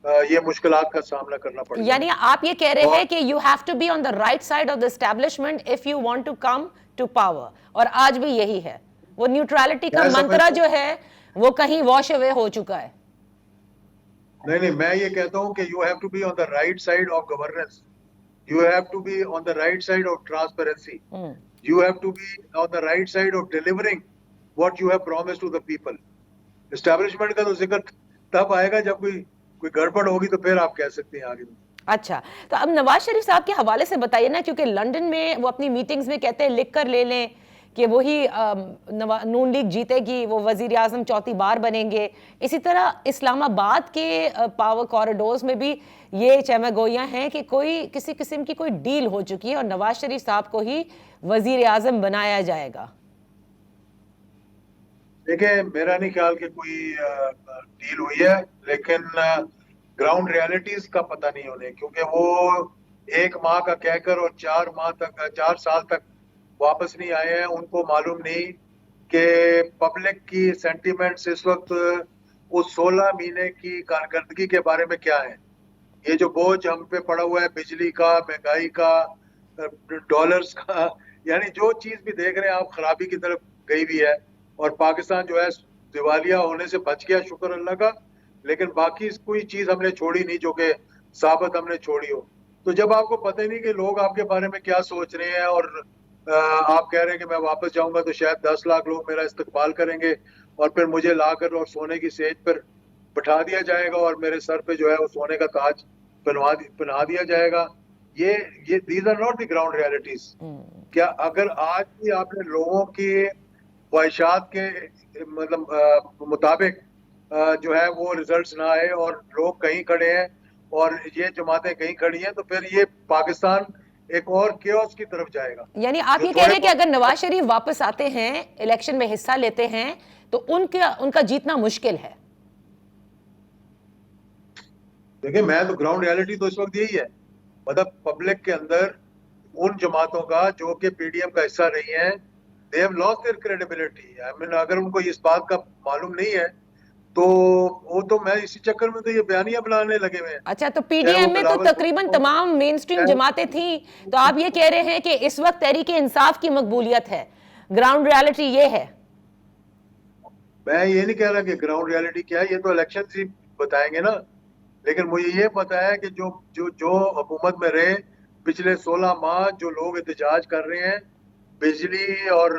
ये मुश्किलात का सामना करना पड़ा। यानी आप ये कह रहे हैं कि you have to be on the right side of the establishment if you want to come to power, और आज भी यही है। वो न्यूट्रलिटी का मंत्रा जो है वो कहीं वॉश अवे हो चुका है। नहीं, मैं ये कहता हूँ कि you have to be on the right side of governance, you have to be on the right side of transparency, you have to be on the right side of delivering what you have promised to the people. Establishment का तो जिक्र तब आएगा जब कोई गड़बड़ होगी, तो फिर आप कह सकते हैं आगे। अच्छा, तो अब नवाज शरीफ साहब के हवाले से बताइए ना, क्योंकि लंदन में वो अपनी मीटिंग्स में कहते हैं लिख कर ले लें कि वही नून लीग जीतेगी, वो वजीर आजम चौथी बार बनेंगे। इसी तरह इस्लामाबाद के पावर कॉरिडोर्स में भी ये चहमगोइयां हैं कि कोई किसी किस्म की कोई डील हो चुकी है और नवाज शरीफ साहब को ही वजीर आजम बनाया जाएगा। देखिए, मेरा नहीं ख्याल कि कोई डील हुई है, लेकिन ग्राउंड रियलिटीज का पता नहीं उन्हें, क्योंकि वो 1 माह का कहकर और 4 साल तक वापस नहीं आए हैं। उनको मालूम नहीं कि पब्लिक की सेंटिमेंट्स इस वक्त उस 16 महीने की कारकर्दगी के बारे में क्या है। ये जो बोझ हम पे पड़ा हुआ है बिजली का, महंगाई का, डॉलर्स का, यानी जो चीज भी देख रहे हैं आप खराबी की तरफ गई भी है। और पाकिस्तान जो है दिवालिया होने से बच गया, शुक्र अल्लाह का, लेकिन बाकी कोई चीज हमने छोड़ी नहीं जो कि साबित हमने छोड़ी हो। तो जब आपको पता ही नहीं कि लोग आपके बारे में क्या सोच रहे हैं और आप कह रहे हैं कि मैं वापस जाऊंगा तो शायद 10 लाख लोग मेरा इस्तकबाल करेंगे और फिर मुझे लाकर और सोने की सेज पर बिठा दिया जाएगा और मेरे सर पे जो है वो सोने का ताज पहना दिया जाएगा। ये these are not the ground realities. क्या अगर आज भी आपने लोगों की ख्वाहिशात के मतलब मुताबिक जो है वो रिजल्ट्स ना आए और लोग कहीं खड़े हैं और ये जमातें कहीं खड़ी हैं, तो फिर ये पाकिस्तान एक और केओस की तरफ जाएगा। यानी आप ये कह रहे हैं कि अगर नवाज शरीफ वापस आते हैं, इलेक्शन में हिस्सा लेते हैं, तो उनका जीतना मुश्किल है। देखिए, मैं तो ग्राउंड रियलिटी तो इस वक्त यही है, मतलब पब्लिक के अंदर उन जमातों का जो कि PDM का हिस्सा रही हैं, they have lost their credibility। I mean, अगर उनको इस बात का मालूम नहीं है तो वो तो मैं इसी चक्कर में तो ये बयानियां बनाने लगे हुए हैं। अच्छा, तो PDM में तो तकरीबन तमाम मेन स्ट्रीम जमातें थी, तो आप ये कह रहे हैं कि इस वक्त तहरीक इंसाफ की मकबूलियत है, ग्राउंड रियलिटी ये है? मैं ये नहीं कह रहा कि ग्राउंड रियलिटी क्या है, ये तो इलेक्शन ही बताएंगे ना, लेकिन मुझे ये पता है कि जो जो जो हुकूमत में रहे पिछले 16 माह जो लोग एहतजाज कर रहे हैं बिजली और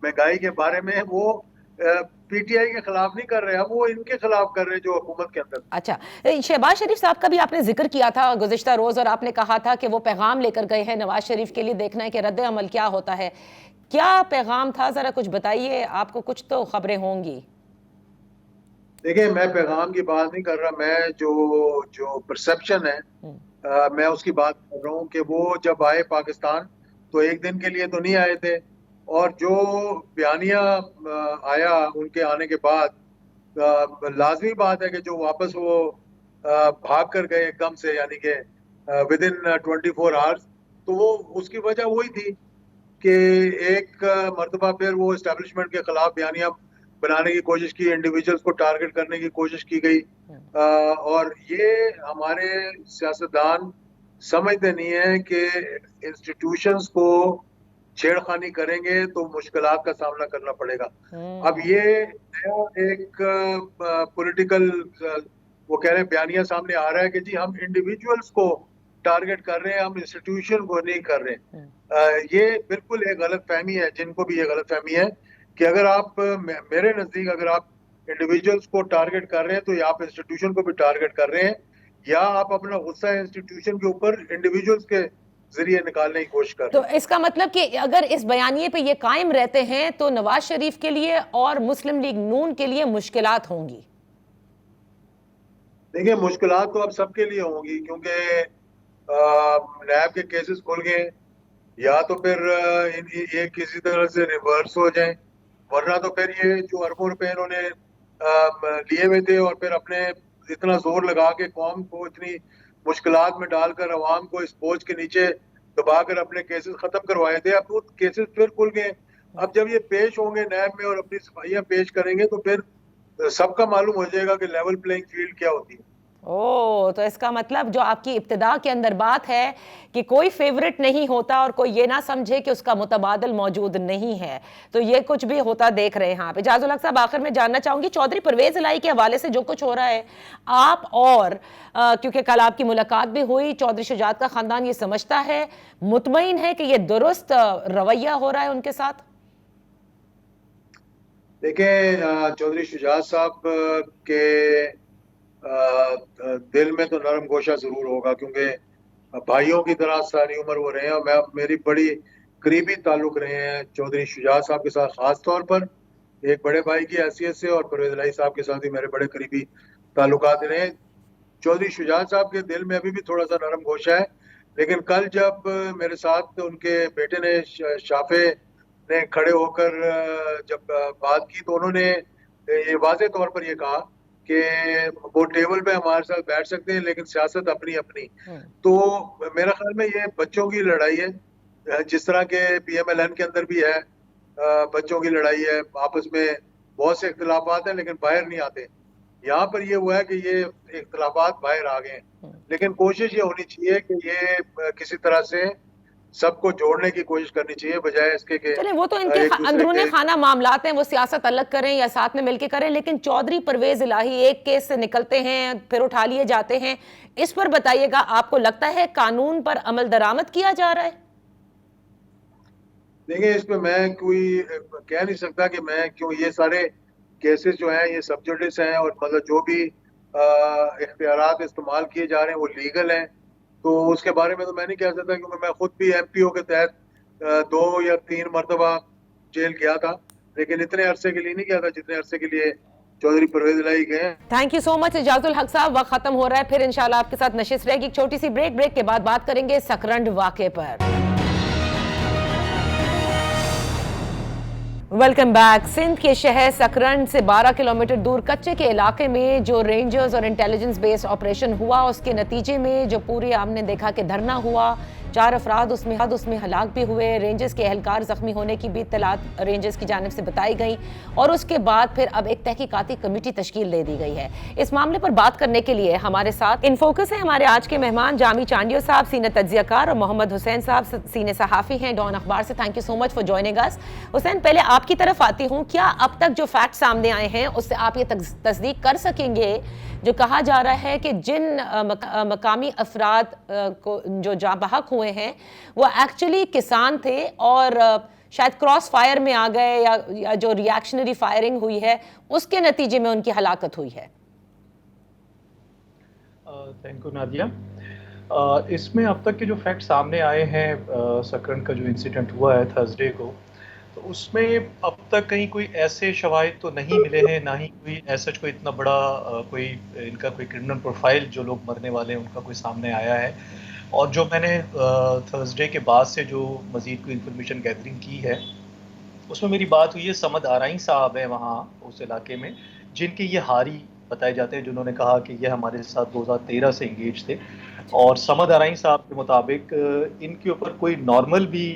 महंगाई के बारे में, वो पीटीआई के खिलाफ नहीं कर रहे हैं, वो इनके खिलाफ कर रहे हैं जो हुकूमत के अंदर। अच्छा, शहबाज शरीफ साहब का भी आपने जिक्र किया था गुज़िश्ता रोज, और आपने कहा था कि वो पैगाम लेकर गए हैं नवाज शरीफ के लिए, देखना है कि रद्द अमल क्या होता है। क्या पैगाम था, जरा कुछ बताइए, आपको कुछ तो खबरें होंगी। देखिए, मैं पैगाम की बात नहीं कर रहा, मैं जो परसेप्शन है मैं उसकी बात कर रहा हूँ कि वो जब आए पाकिस्तान तो एक दिन के लिए तो नहीं आए थे, और जो बयानिया आया उनके आने के बाद लाजमी बात है कि जो वापस वो भाग कर गए एकदम से, यानी कि विद इन 24 आवर्स, तो वो उसकी वजह वही थी कि एक मर्तबा फिर वो एस्टेब्लिशमेंट के खिलाफ बयानिया बनाने की कोशिश की, इंडिविजुअल्स को टारगेट करने की कोशिश की गई, और ये हमारे सियासतदान समझते नहीं है कि इंस्टीट्यूशंस को छेड़खानी करेंगे तो मुश्किलात का सामना करना पड़ेगा। अब ये नया एक पॉलिटिकल वो कह रहे हैं बयानिया सामने आ रहा है कि जी हम इंडिविजुअल्स को टारगेट कर रहे हैं, हम इंस्टीट्यूशन को नहीं कर रहे। ये बिल्कुल एक गलत फहमी है, जिनको भी ये गलत फहमी है कि अगर आप मेरे नजदीक अगर आप इंडिविजुअल्स को टारगेट कर रहे हैं तो या आप इंस्टीट्यूशन को भी टारगेट कर रहे हैं, या आप अपना गुस्सा इंस्टीट्यूशन के ऊपर इंडिविजुअल्स के जरिए निकालने की कोशिश कर रहे हैं। तो इसका मतलब कि अगर इस बयानिए पे ये कायम रहते हैं तो नवाज शरीफ के लिए और मुस्लिम लीग नून के लिए मुश्किलात होंगी। देखिए, मुश्किलात तो अब सबके लिए होंगी, क्योंकि नैब के केसेस खुल गए, या तो फिर ये किसी तरह से रिवर्स हो जाए, वरना तो फिर ये जो अरबों रुपए इन्होंने लिए हुए थे और फिर अपने इतना जोर लगा के कौम को इतनी मुश्किलात में डालकर अवाम को इस बोझ के नीचे दबाकर अपने केसेस खत्म करवाए थे, अब वो केसेस फिर खुल गए। अब जब ये पेश होंगे नैब में और अपनी सफाइयां पेश करेंगे तो फिर सबका मालूम हो जाएगा कि लेवल प्लेइंग फील्ड क्या होती है। तो इसका मतलब जो आपकी इब्तिदा के अंदर बात है कि कोई फेवरेट नहीं होता और कोई ये ना समझे कि उसका मुतबादिल मौजूद नहीं है, तो ये कुछ भी होता देख रहे हैं यहाँ पे। इजाज़ुल हक साहब, आखिर में जानना चाहूंगी चौधरी परवेज इलाही के हवाले से जो कुछ हो रहा है, आप और क्योंकि कल आपकी मुलाकात भी हुई, चौधरी शुजात का खानदान ये समझता है, मुतमईन है कि ये दुरुस्त रवैया हो रहा है उनके साथ? देखिए, चौधरी शुजात साहब के दिल में तो नरम गोशा जरूर होगा, क्योंकि भाइयों की तरह सारी उम्र वो रहे हैं, और मेरी बड़ी करीबी ताल्लुक रहे हैं चौधरी शुजात साहब के साथ, खास तौर पर एक बड़े भाई की हैसियत से, और परवेज इलाही साहब के साथ भी मेरे बड़े करीबी ताल्लुकात रहे हैं। चौधरी शुजात साहब के दिल में अभी भी थोड़ा सा नरम गोशा है, लेकिन कल जब मेरे साथ उनके बेटे ने शाफे ने खड़े होकर जब बात की तो उन्होंने ये वाज़े तौर पर ये कहा कि वो टेबल पे हमारे साथ बैठ सकते हैं, लेकिन सियासत अपनी अपनी। तो मेरा ख्याल में ये बच्चों की लड़ाई है, जिस तरह के PMLN के अंदर भी है, बच्चों की लड़ाई है, आपस में बहुत से इख्तिलाफात हैं लेकिन बाहर नहीं आते। यहाँ पर ये हुआ है कि ये इख्तिलाफात बाहर आ गए हैं, लेकिन कोशिश ये होनी चाहिए कि ये किसी तरह से सबको जोड़ने की कोशिश करनी चाहिए, बजाय इसके कि चलिए वो तो इनके अंदरूनी खाना मामलात हैं, वो सियासत अलग करें या साथ में मिलकर करें, लेकिन चौधरी परवेज इलाही एक केस से निकलते हैं फिर उठा लिए जाते हैं, इस पर बताइएगा, आपको लगता है कानून पर अमल दरामद किया जा रहा है? देखिए, इस पे मैं कोई कह नहीं सकता कि मैं क्यों, ये सारे केसेस जो हैं ये सब जुडिस हैं, और मतलब जो भी इख्तियारात इस्तेमाल किए जा रहे हैं वो लीगल हैं, तो उसके बारे में तो मैं नहीं कह सकता, क्योंकि मैं खुद भी MPO के तहत 2 या 3 मरतबा जेल गया था, लेकिन इतने अरसे के लिए नहीं गया था जितने अरसे के लिए चौधरी परवेज इलाही गए। Thank you so much Ijajul हक साहब, वक्त खत्म हो रहा है, फिर इंशाल्लाह आपके साथ नशिस्त रहेगी। एक छोटी सी ब्रेक के बाद बात करेंगे सकरंड वाक़े पर। Welcome back. सिंध के शहर सकरंड से 12 किलोमीटर दूर कच्चे के इलाके में जो रेंजर्स और इंटेलिजेंस बेस्ड ऑपरेशन हुआ, उसके नतीजे में जो पूरे हमने देखा कि धरना हुआ, 4 افراد उसमें हलाक भी हुए, रेंजर्स के एहलकार जख्मी होने की भी इत्तलात रेंजर्स की जानिब से बताई गई और उसके बाद फिर अब एक तहकीकाती कमेटी तश्कील दे दी गई है। इस मामले पर बात करने के लिए हमारे साथ इन फोकस है हमारे आज के मेहमान जामी चांडियो साहब, सीनियर तज्जियाकार, और मोहम्मद हुसैन साहब, सीनियर सहाफ़ी हैं डॉन अखबार से। Thank you so much for joining us. Hussain, पहले आपकी तरफ आती हूँ, क्या अब तक जो फैक्ट सामने आए हैं उससे आप ये तस्दीक कर सकेंगे जो कहा जा रहा है कि जिन मकामी अफराद को जो जाँ बहक हुए हैं वो एक्चुअली किसान थे और शायद क्रॉस फायर में आ गए या जो रिएक्शनरी फायरिंग हुई है उसके नतीजे में उनकी हलाकत हुई है? Thank you Nadia. इसमें अब तक के जो फैक्ट सामने आए हैं, सकरन का जो इंसिडेंट हुआ है थर्सडे को, तो उसमें अब तक कहीं कोई ऐसे शवाहिद तो नहीं मिले हैं, ना ही कोई ऐसा कोई इतना बड़ा कोई इनका कोई क्रिमिनल प्रोफाइल जो लोग मरने वाले हैं उनका कोई सामने आया है। और जो मैंने थर्सडे के बाद से जो मज़ीद कोई इन्फॉर्मेशन गैदरिंग की है उसमें मेरी बात हुई है समद आराई साहब हैं वहाँ उस इलाके में, जिनके ये हारी बताए जाते हैं, जिन्होंने कहा कि ये हमारे साथ 2013 से इंगेज थे। और समद आराई साहब के मुताबिक इनके ऊपर कोई नॉर्मल भी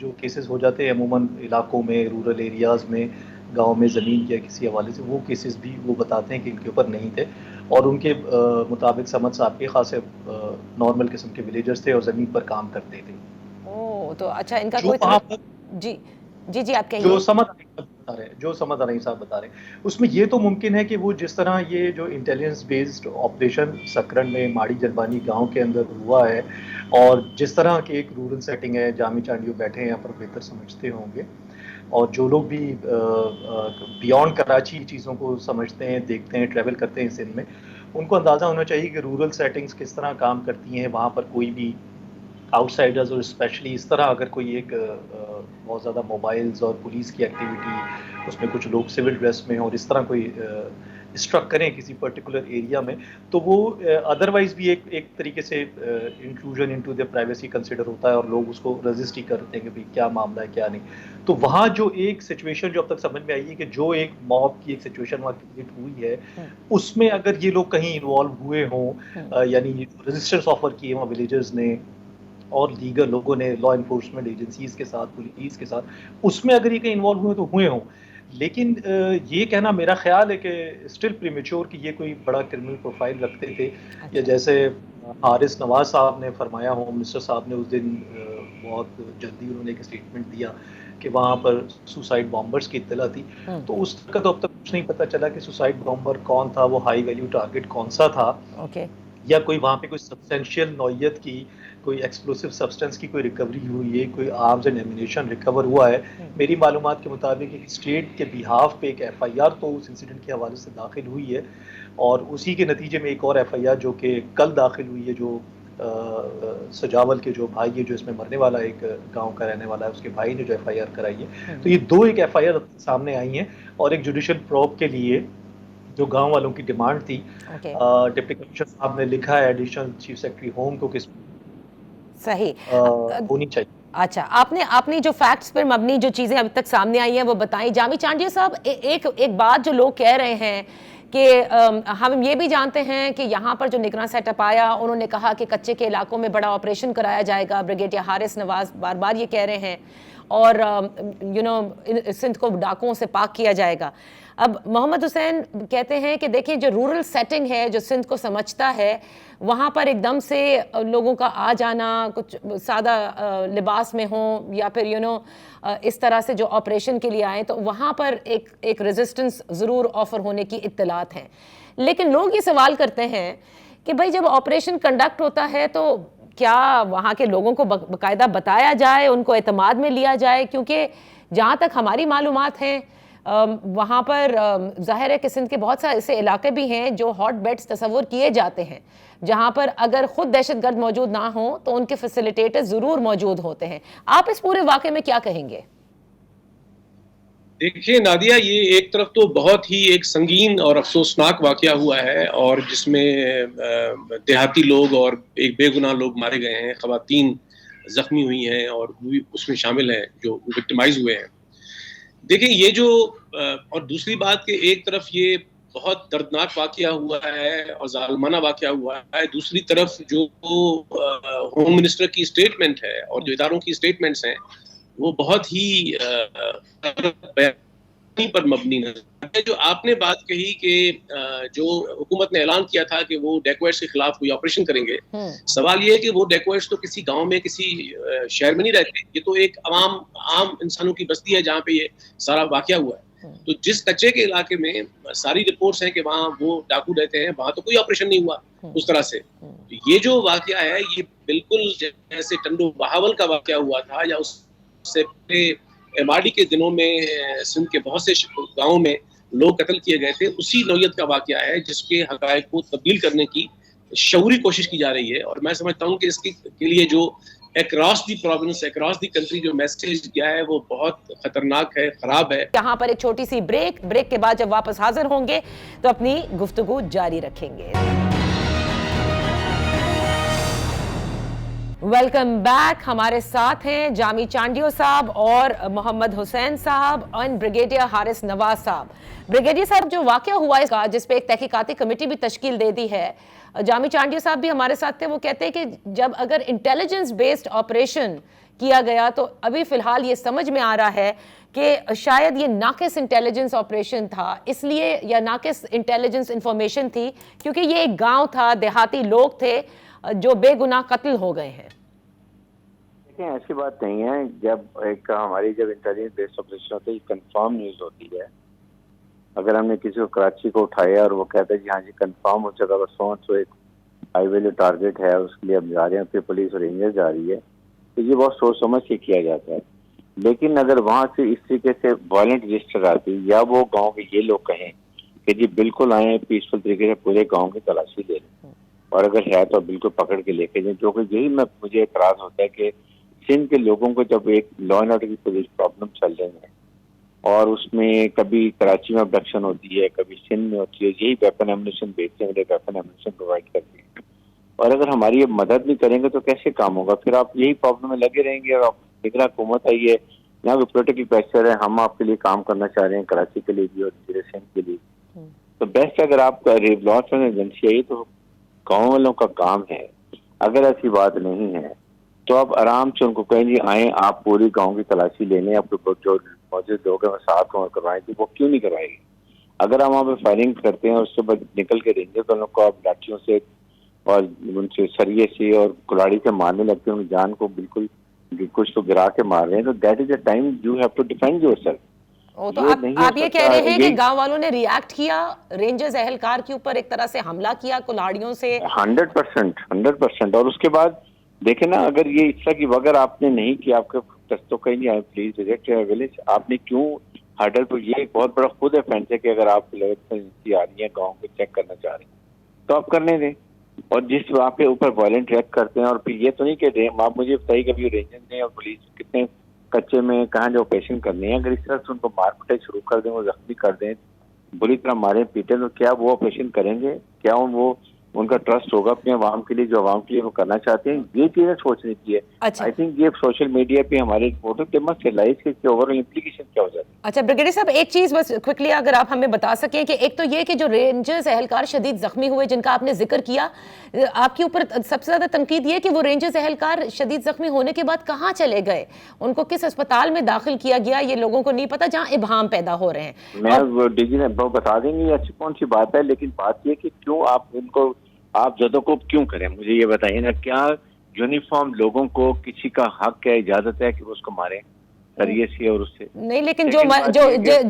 जो केसेस हो जाते हैं अमूमन इलाकों में, रूरल एरियाज़ में, गांव में ज़मीन या किसी हवाले से, वो केसेस भी वो बताते हैं कि इनके ऊपर नहीं थे। और उनके मुताबिक समद साहब के खासे नॉर्मल किस्म के विलेजर्स थे और ज़मीन पर काम करते थे। ओह, तो अच्छा, इनका जो कोई वहाँ पर जी जी जी आप कहिए। जो समद आराई साहब बता रहे हैं उसमें ये तो मुमकिन है कि वो जिस तरह ये जो इंटेलिजेंस बेस्ड ऑपरेशन सकरन में माड़ी जलबानी गांव के अंदर हुआ है और जिस तरह की एक रूरल सेटिंग है, जामी चांडियो बैठे हैं यहाँ पर बेहतर समझते होंगे, और जो लोग भी बियॉन्ड कराची चीज़ों को समझते हैं, देखते हैं, ट्रैवल करते हैं सिंध में, उनको अंदाज़ा होना चाहिए कि रूरल सेटिंग्स किस तरह काम करती हैं। वहाँ पर कोई भी आउटसाइडर्स और स्पेशली इस तरह अगर कोई एक बहुत ज़्यादा मोबाइल्स और पुलिस की एक्टिविटी, उसमें कुछ लोग सिविल ड्रेस में और इस तरह कोई स्ट्रक करें किसी पर्टिकुलर एरिया में, तो वो अदरवाइज भी एक तरीके से inclusion into the privacy consider होता है और लोग उसको रजिस्ट ही करते हैं कि भाई क्या मामला है क्या नहीं। तो वहाँ जो एक सिचुएशन जो अब तक समझ में आई है कि जो एक मॉब की एक सिचुएशन वहाँ क्रिएट हुई है उसमें अगर ये लोग कहीं इन्वॉल्व हुए हों, यानी रेजिस्टेंस ऑफर किए वहाँ विलेजर्स ने और दीगर लोगों ने, लॉ इन्फोर्समेंट एजेंसीज के साथ, पुलिस के साथ, उसमें अगर ये कहीं इन्वॉल्व हुए तो हुए हों। लेकिन ये कहना मेरा ख्याल है कि स्टिल प्रीमेच्योर कि ये कोई बड़ा क्रिमिनल प्रोफाइल रखते थे। या जैसे हारिस नवाज साहब ने फरमाया, होम मिनिस्टर साहब ने उस दिन बहुत जल्दी उन्होंने एक स्टेटमेंट दिया कि वहाँ पर सुसाइड बॉम्बर्स की इत्तला थी। तो उस का तो अब तक कुछ नहीं पता चला कि सुसाइड बॉम्बर कौन था, वो हाई वैल्यू टारगेट कौन सा था, या कोई वहाँ पे कोई सब्सटेंशियल नौयत की कोई एक्सप्लोसिव सब्सटेंस की कोई रिकवरी हुई है, कोई आर्म्स एंड एमिनेशन रिकवर हुआ है। मेरी मालूमात के मुताबिक एक स्टेट के बिहाफ पे एक एफआईआर तो उस इंसिडेंट के हवाले से दाखिल हुई है और उसी के नतीजे में एक और एफआईआर जो कि कल दाखिल हुई है, जो सजावल के जो भाई है जो इसमें मरने वाला एक गांव का रहने वाला है, उसके भाई ने जो एफआईआर कराई है। तो ये दो एक एफआईआर सामने आई हैं और एक जुडिशियल प्रोब के लिए जो गांव वालों की डिमांड थी, डिप्टी कमिश्नर साहब ने लिखा है एडिशनल चीफ सेक्रेटरी होम को किस सही होनी चाहिए। अच्छा, आपने जो फैक्ट्स पर मबनी जो चीज़ें अभी तक सामने आई हैं वो बताई। जामी चांडियो साहब, एक बात जो लोग कह रहे हैं कि हम ये भी जानते हैं कि यहाँ पर जो निगरान सेटअप आया, उन्होंने कहा कि कच्चे के इलाकों में बड़ा ऑपरेशन कराया जाएगा। ब्रिगेडियर हारिस नवाज बार बार ये कह रहे हैं और सिंध को डाकुओं से पाक किया जाएगा। अब मोहम्मद हुसैन कहते हैं कि देखिए, जो रूरल सेटिंग है, जो सिंध को समझता है, वहाँ पर एकदम से लोगों का आ जाना, कुछ सादा लिबास में हो या फिर इस तरह से जो ऑपरेशन के लिए आए, तो वहाँ पर एक रेजिस्टेंस ज़रूर ऑफर होने की इत्तलात हैं। लेकिन लोग ये सवाल करते हैं कि भाई जब ऑपरेशन कंडक्ट होता है तो क्या वहाँ के लोगों को बाकायदा बताया जाए, उनको एतमाद में लिया जाए? क्योंकि जहाँ तक हमारी मालूमात हैं वहाँ पर ज़ाहिर है कि सिंध के बहुत सारे ऐसे इलाके भी हैं जो हॉट बेड्स तस्वुर किए जाते हैं, जहाँ पर अगर खुद दहशतगर्द मौजूद ना हो तो उनके फैसिलिटेटर्स ज़रूर मौजूद होते हैं। आप इस पूरे वाक़े में क्या कहेंगे? देखिए नादिया, ये एक तरफ तो बहुत ही एक संगीन और अफसोसनाक वाक़या हुआ है और जिसमें देहाती लोग और एक बेगुनाह लोग मारे गए हैं, ख़वातीन ज़ख्मी हुई हैं और वो भी उसमें शामिल हैं जो विक्टिमाइज हुए हैं। देखिए ये जो और दूसरी बात कि एक तरफ ये بہت دردناک واقعہ ہوا ہے اور ظالمانہ واقعہ ہوا ہے. دوسری طرف جو ہوم منسٹر کی اسٹیٹمنٹ ہے اور جو اداروں کی اسٹیٹمنٹس ہیں وہ بہت ہی پر مبنی نظر ہے. جو آپ نے بات کہی کہ جو حکومت نے اعلان کیا تھا کہ وہ ڈیکوائٹس کے خلاف کوئی آپریشن کریں گے, سوال یہ ہے کہ وہ ڈیکوائٹس تو کسی گاؤں میں کسی شہر میں نہیں رہتے, یہ تو ایک عام انسانوں کی بستی ہے جہاں پہ یہ سارا واقعہ ہوا ہے. تو جس کچے کے علاقے میں ساری رپورٹس ہیں کہ وہاں وہ ڈاکو رہتے ہیں, وہاں تو کوئی آپریشن نہیں ہوا اس طرح سے. یہ جو واقعہ ہے یہ بالکل جیسے ٹنڈو بہاول کا واقعہ ہوا تھا یا اس سے پہلے MRD کے دنوں میں سندھ کے بہت سے گاؤں میں لوگ قتل کیے گئے تھے, اسی نوعیت کا واقعہ ہے جس کے حقائق کو تبدیل کرنے کی شعوری کوشش کی جا رہی ہے. اور میں سمجھتا ہوں کہ اس کے لیے جو across the province, across the country جو میسج گیا ہے وہ بہت خطرناک ہے, خراب ہے. یہاں پر ایک چھوٹی سی بریک کے بعد جب واپس حاضر ہوں گے تو اپنی گفتگو جاری رکھیں گے. Welcome back. ہمارے ساتھ ہیں جامی چانڈیو صاحب اور محمد حسین صاحب اور بریگیڈیئر حارث نواز صاحب. بریگیڈیئر صاحب, جو واقعہ ہوا اس کا جس پہ ایک تحقیقاتی کمیٹی بھی تشکیل دے دی ہے, جامی چانڈیو صاحب بھی ہمارے ساتھ تھے. وہ کہتے ہیں کہ جب اگر انٹیلیجنس بیسڈ آپریشن کیا گیا تو ابھی فی الحال یہ سمجھ میں آ رہا ہے کہ شاید یہ ناقص انٹیلیجنس آپریشن تھا, اس لیے یا ناقص انٹیلیجنس انفارمیشن تھی کیونکہ یہ ایک گاؤں تھا, دیہاتی لوگ تھے جو بے گناہ قتل ہو گئے ہیں. دیکھیں, ایسی بات نہیں ہے. جب ہماری انٹیلیجنس بیسڈ آپریشن ہوتی ہے, کنفرم نیوز ہوتی ہے. اگر ہم نے کسی کو کراچی کو اٹھایا اور وہ کہتا ہے کہ ہاں جی کنفرم ہو چکا سو ایک ہائی وے جو ٹارگیٹ ہے اس کے لیے اب جا رہے ہیں, پھر پولیس اور رینجر جا رہی ہے, تو یہ بہت سوچ سمجھ کے کیا جاتا ہے. لیکن اگر وہاں سے اس طریقے سے وائلنٹ رجسٹر آتی یا وہ گاؤں کے یہ لوگ کہیں کہ جی بالکل آئیں پیسفل طریقے سے پورے گاؤں کی تلاشی لے لیں, اور اگر ہے تو بالکل پکڑ کے لے کے جائیں, جو کہ یہی مجھے اعتراض ہوتا ہے کہ سندھ کے لوگوں کو جب ایک لا اینڈ آرڈر کی پولیس پرابلم چل رہی ہے اور اس میں کبھی کراچی میں ابڈکشن ہوتی ہے, کبھی سندھ میں ہوتی ہے, یہی ویپن ایمونیشن بیچتے ہیں, ویپن ایمونیشن پرووائڈ کرتے ہیں, اور اگر ہماری یہ مدد نہیں کریں گے تو کیسے کام ہوگا؟ پھر آپ یہی پرابلم میں لگے رہیں گے. اور آپ دیکھ رہے حکومت آئی ہے, یہاں پہ پولیٹیکل پریشر ہے, ہم آپ کے لیے کام کرنا چاہ رہے ہیں کراچی کے لیے بھی اور سندھ کے لیے, تو بیسٹ اگر آپ کا لاس ایجنسی آئی تو گاؤں والوں کا کام ہے. اگر ایسی بات نہیں ہے تو آپ آرام سے ان کو کہیں جی آئیں, آپ پوری گاؤں کی تلاشی لینے, آپ کو جو موجود لوگ ہیں ساتھ ہوں کروائیں گے, وہ کیوں نہیں کروائے گی؟ اگر ہم وہاں پہ فائرنگ کرتے ہیں اور اس کے بعد نکل کے رینجر والوں کو آپ لاٹھیوں سے اور ان سے سریے سے اور کلاڑی سے مارنے لگتے ہیں, ان کی جان کو بالکل کچھ تو گرا کے مار رہے ہیں, تو that is a time you have to defend yourself. تو آپ یہ کہہ رہے ہیں کہ گاؤں والوں نے ریاکٹ کیا, رینجرز اہلکار کے اوپر ایک طرح سے حملہ کیا کلاڑیوں سے؟ 100%. اور اس کے بعد دیکھیں نا, اگر یہ اس طرح کی اگر آپ نے نہیں کیا, آپ کے دستوں کہیں نہیں آئے پلیز وزٹ ولیج, آپ نے کیوں ہارڈل تو یہ ایک بہت بڑا خود افینس ہے کہ اگر آپ ایجنسی آ رہی ہے گاؤں کو چیک کرنا چاہ رہی ہیں تو آپ کرنے دیں. اور جس وہاں پہ اوپر وائلنٹ ریئیکٹ کرتے ہیں, اور پھر یہ تو نہیں کہ آپ مجھے بتائیے کبھی رینجر نے اور پولیس کتنے کچے میں کہاں جو آپریشن کرنے ہیں, اگر اس طرح سے ان کو مار پٹائی شروع کر دیں, وہ زخمی کر دیں, بری طرح مارے پیٹیں, تو کیا وہ آپریشن کریں گے؟ کیا وہ ان کا ٹرسٹ ہوگا اپنے عوام کے لیے جو عوام کے لیے وہ کرنا چاہتے ہیں؟ یہ چیزیں سوچنی چاہیے. آئی تھنک یہ سوشل میڈیا پہ ہمارے رپورٹر مسٹ ریئلائز کہ اس کے اوور آل امپلیکیشن کیا ہو جاتی ہے. اچھا بریگیڈیئر صاحب, ایک چیز بس کوئکلی اگر آپ ہمیں بتا سکیں کہ ایک تو یہ کہ جو رینجرز اہلکار شدید زخمی ہوئے جن کا آپ نے ذکر کیا, آپ کے اوپر سب سے زیادہ تنقید یہ کہ وہ رینجرز اہلکار شدید زخمی ہونے کے بعد کہاں چلے گئے, ان کو کس اسپتال میں داخل کیا گیا یہ لوگوں کو نہیں پتا, جہاں ابہام پیدا ہو رہے ہیں. میں ڈی جی بتا دیں گے اچھی کون سی بات ہے, لیکن بات یہ کہ کیوں آپ ان کو آپ زدوں کو کیوں کریں؟ مجھے یہ بتائیے نا, کیا یونیفارم لوگوں کو کسی کا حق ہے, اجازت ہے کہ وہ اس کو ماریں سریے سے اور اس سے؟ نہیں, لیکن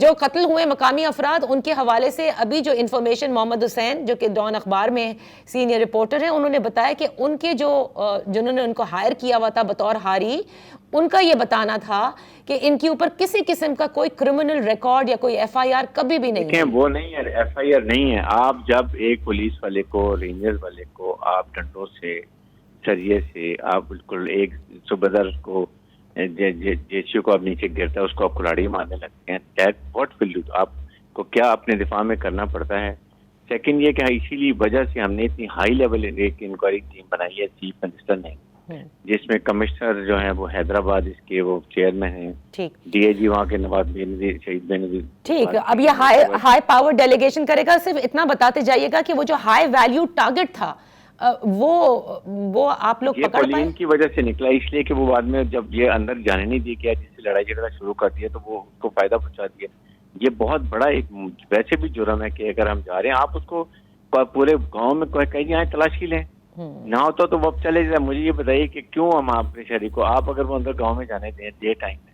جو قتل ہوئے مقامی افراد ان کے حوالے سے ابھی جو انفارمیشن محمد حسین جو کہ ڈان اخبار میں سینئر رپورٹر ہیں, انہوں نے بتایا کہ ان کے جنہوں نے ان کو ہائر کیا ہوا تھا بطور ہاری, ان کا یہ بتانا تھا کہ ان کے اوپر کسی قسم کا کوئی کرمنل ریکارڈ یا کوئی ایف آئی آر کبھی بھی نہیں ہے. وہ نہیں ہے, ایف آئی آر نہیں ہے. آپ جب ایک پولیس والے کو, رینجر والے کو آپ ڈنڈوں سے سریے سے آپ بالکل ایک صوبیدار کو جیسی کو آپ نیچے گرتا ہے اس کو آپ کلاڑی مارنے لگتے ہیں, دیٹ واٹ ول ڈو, آپ کو کیا اپنے دفاع میں کرنا پڑتا ہے. سیکنڈ یہ کہ اسی لیے وجہ سے ہم نے اتنی ہائی لیول ایک انکوائری ٹیم بنائی ہے چیف منسٹر نے, जिसमें कमिश्नर जो है वो हैदराबाद इसके वो चेयरमैन हैं, ठीक डीआईजी वहाँ के नवाज बेनजीर, शहीद बेनजीर। ठीक, अब ये हाई पावर डेलीगेशन करेगा। सिर्फ इतना बताते जाइएगा कि वो जो हाई वैल्यू टारगेट था वो आप लोग ये पकड़ पाए? पोलिंग की वजह से निकला, इसलिए कि वो बाद में जब ये अंदर जाने नहीं दिया गया, जिससे लड़ाई झगड़ा शुरू कर दिया, तो वो उसको फायदा पहुंचा दिया। ये बहुत बड़ा एक वैसे भी जुर्म है कि अगर हम जा रहे हैं, आप उसको पूरे गांव में कहीं यहाँ तलाशी लें, ना होता तो वो अब चले जाए। मुझे ये बताइए कि क्यों हम अपने शहरी को, आप अगर वो अंदर गाँव में जाने दें डे टाइम में,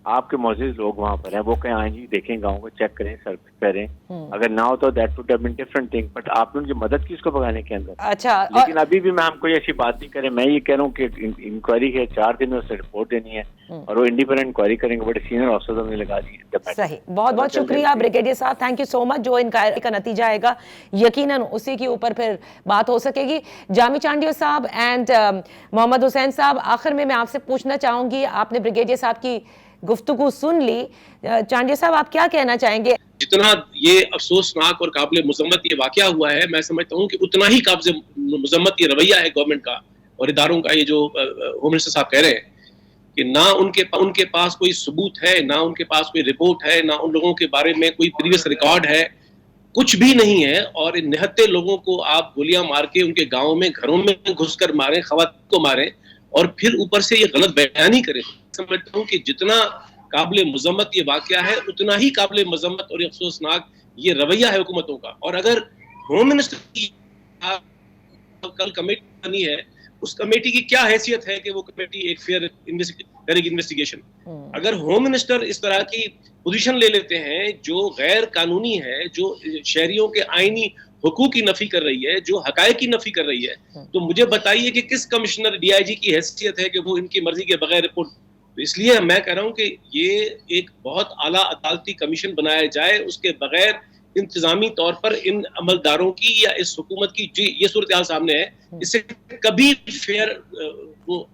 आपके मौजूद लोग वहाँ पर हैं, वो कहीं आए जी देखें गाँव को, चेक करें, सर्विस करें, अगर ना हो तो that would have been different thing, but आपने जो मदद की उसको भगाने के अंदर। अच्छा, लेकिन अभी भी मैं हम कोई ऐसी बात नहीं करें। मैं ये कह रहा हूँ कि इंक्वायरी है, 4 दिन में उससे रिपोर्ट देनी है और वो इंडिपेंडेंट इंक्वायरी करेंगे, बड़े सीनियर ऑफिसर हमने लगा दिए। सही, बहुत बहुत शुक्रिया ब्रिगेडियर साहब, थैंक यू सो मच। जो इंक्वायरी का नतीजा आएगा यकीनन उसी के ऊपर फिर बात हो सकेगी। जामी चांडियो साहब एंड मोहम्मद हुसैन साहब, आखिर में मैं आपसे पूछना चाहूंगी, आपने ब्रिगेडियर साहब की गुफ्तगू सुन ली, चांडियो साहब आप क्या कहना चाहेंगे? जितना ये अफसोसनाक और काबिल मुज़म्मत ये वाकया हुआ है, मैं समझता हूँ कि उतना ही काबिल मुज़म्मत ये रवैया है गवर्नमेंट का और इदारों का। ये जो होम मिनिस्टर साहब कह रहे हैं कि ना उनके पास कोई सबूत है, ना उनके पास कोई रिपोर्ट है, ना उन लोगों के बारे में कोई प्रीवियस रिकॉर्ड है, कुछ भी नहीं है, और इन निहत्ते लोगों को आप गोलियां मार के उनके गाँव में घरों में घुसकर मारें, खवातीन को मारें और फिर ऊपर से ये गलत बयानी करें। समझता हूँ कि जितना काबिल मुज़म्मत ये वाकया है, उतना ही काबिल मुज़म्मत और अफसोसनाक ये रवैया है हुकूमतों का। और अगर होम मिनिस्टर की कल कमेटी बनी है, उस कमेटी की क्या हैसियत है कि वो कमेटी एक फेयर करेगी इन्वेस्टिगेशन? अगर होम मिनिस्टर इस तरह की पोजीशन ले लेते हैं जो गैर कानूनी है, जो शहरियों के आईनी हुकूक की नफी कर रही है, जो हकायक की नफी कर रही है, तो मुझे बताइए कि किस कमिश्नर डीआईजी की हैसियत है कि वो इनकी मर्जी के बगैर रिपोर्ट। तो इसलिए मैं कह रहा हूं कि ये एक बहुत आला अदालती कमीशन बनाया जाए, उसके बगैर इंतजामी तौर पर इन अमलदारों की या इस हुकूमत की ये सूरत हाल सामने है, इससे कभी फेयर वो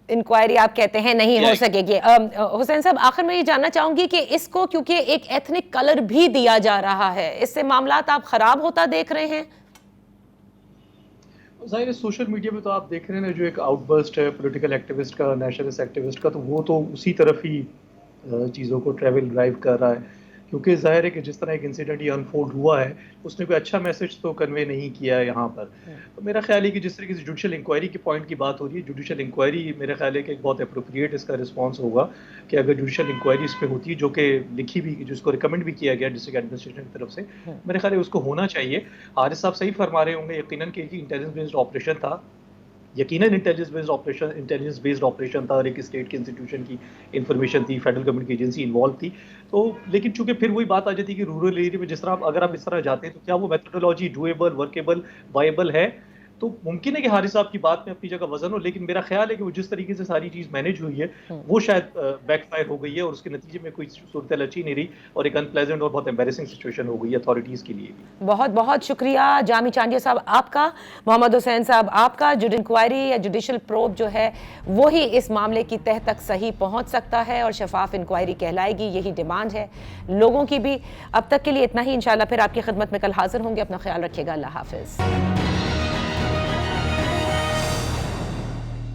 इंक्वायरी आप कहते हैं नहीं हो सकेगी। हुसैन साहब, आखिर में ये जानना चाहूंगी कि इसको क्योंकि एक एथनिक कलर भी दिया जा रहा है, इससे मामलात आप खराब होता देख रहे हैं? ज़ाहिर है सोशल मीडिया में तो आप देख रहे हैं ना, जो एक आउटबर्स्ट है पॉलिटिकल एक्टिविस्ट का, नेशनलिस्ट एक्टिविस्ट का, तो वो तो उसी तरफ ही चीज़ों को ट्रैवल ड्राइव कर रहा है, क्योंकि ज़ाहिर है कि जिस तरह एक इंसिडेंट ये अनफोल्ड हुआ है, उसने कोई अच्छा मैसेज तो कन्वे नहीं किया है यहाँ पर। तो मेरा ख्याल है कि जिस तरीके से जुडिशल इंक्वायरी की पॉइंट की बात हो रही है, जुडिशल इंक्वायरी मेरा ख्याल है कि एक बहुत अप्रोप्रिएट इसका रिस्पॉन्स होगा कि अगर जुडिशल इंक्वायरी इस पर होती है, जो कि लिखी भी, जिसको रिकमेंड भी किया गया डिस्ट्रिक्ट एडमिनिस्ट्रेशन की तरफ से, मेरे ख्याल है उसको होना चाहिए। हारिस साहब सही फरमा रहे होंगे, यकीनन कि इंटेलिजेंस बेस्ड ऑपरेशन था, यकीनन इंटेलिजेंस बेस्ड ऑपरेशन था और एक स्टेट के इंस्टीट्यूशन की इंफॉर्मेशन थी, फेडरल गवर्नमेंट की एजेंसी इन्वॉल्व थी। तो लेकिन चूंकि फिर वही बात आ जाती है कि रूरल एरिया में जिस तरह अगर आप इस तरह जाते हैं तो क्या वो मेथोडोलॉजी डुएबल, वर्केबल, वायबल है? तो मुमकिन है कि हारिस साहब की बात में अपनी जगह वजन हो, लेकिन मेरा ख्याल है कि वो जिस तरीके से सारी चीज़ मैनेज हुई है वो शायद बैकफायर हो गई है और उसके नतीजे में कोई सूरत अच्छी नहीं रही और एक अनप्लेजेंट और बहुत एम्बैरेसिंग सिचुएशन हो गई है अथॉरिटीज़ के लिए भी। बहुत बहुत शुक्रिया जामी चांडियो साहब आपका, मोहम्मद हुसैन साहब आपका। जुडिशल इंक्वायरी या जुडिशल प्रोब जो है वो ही इस मामले की तह तक सही पहुंच सकता है और शफाफ इंक्वायरी कहलाएगी, यही डिमांड है लोगों की भी। अब तक के लिए इतना ही, इंशाल्लाह फिर आपकी खिदमत में कल हाजिर होंगे। अपना ख्याल रखिएगा, अल्लाह हाफिज।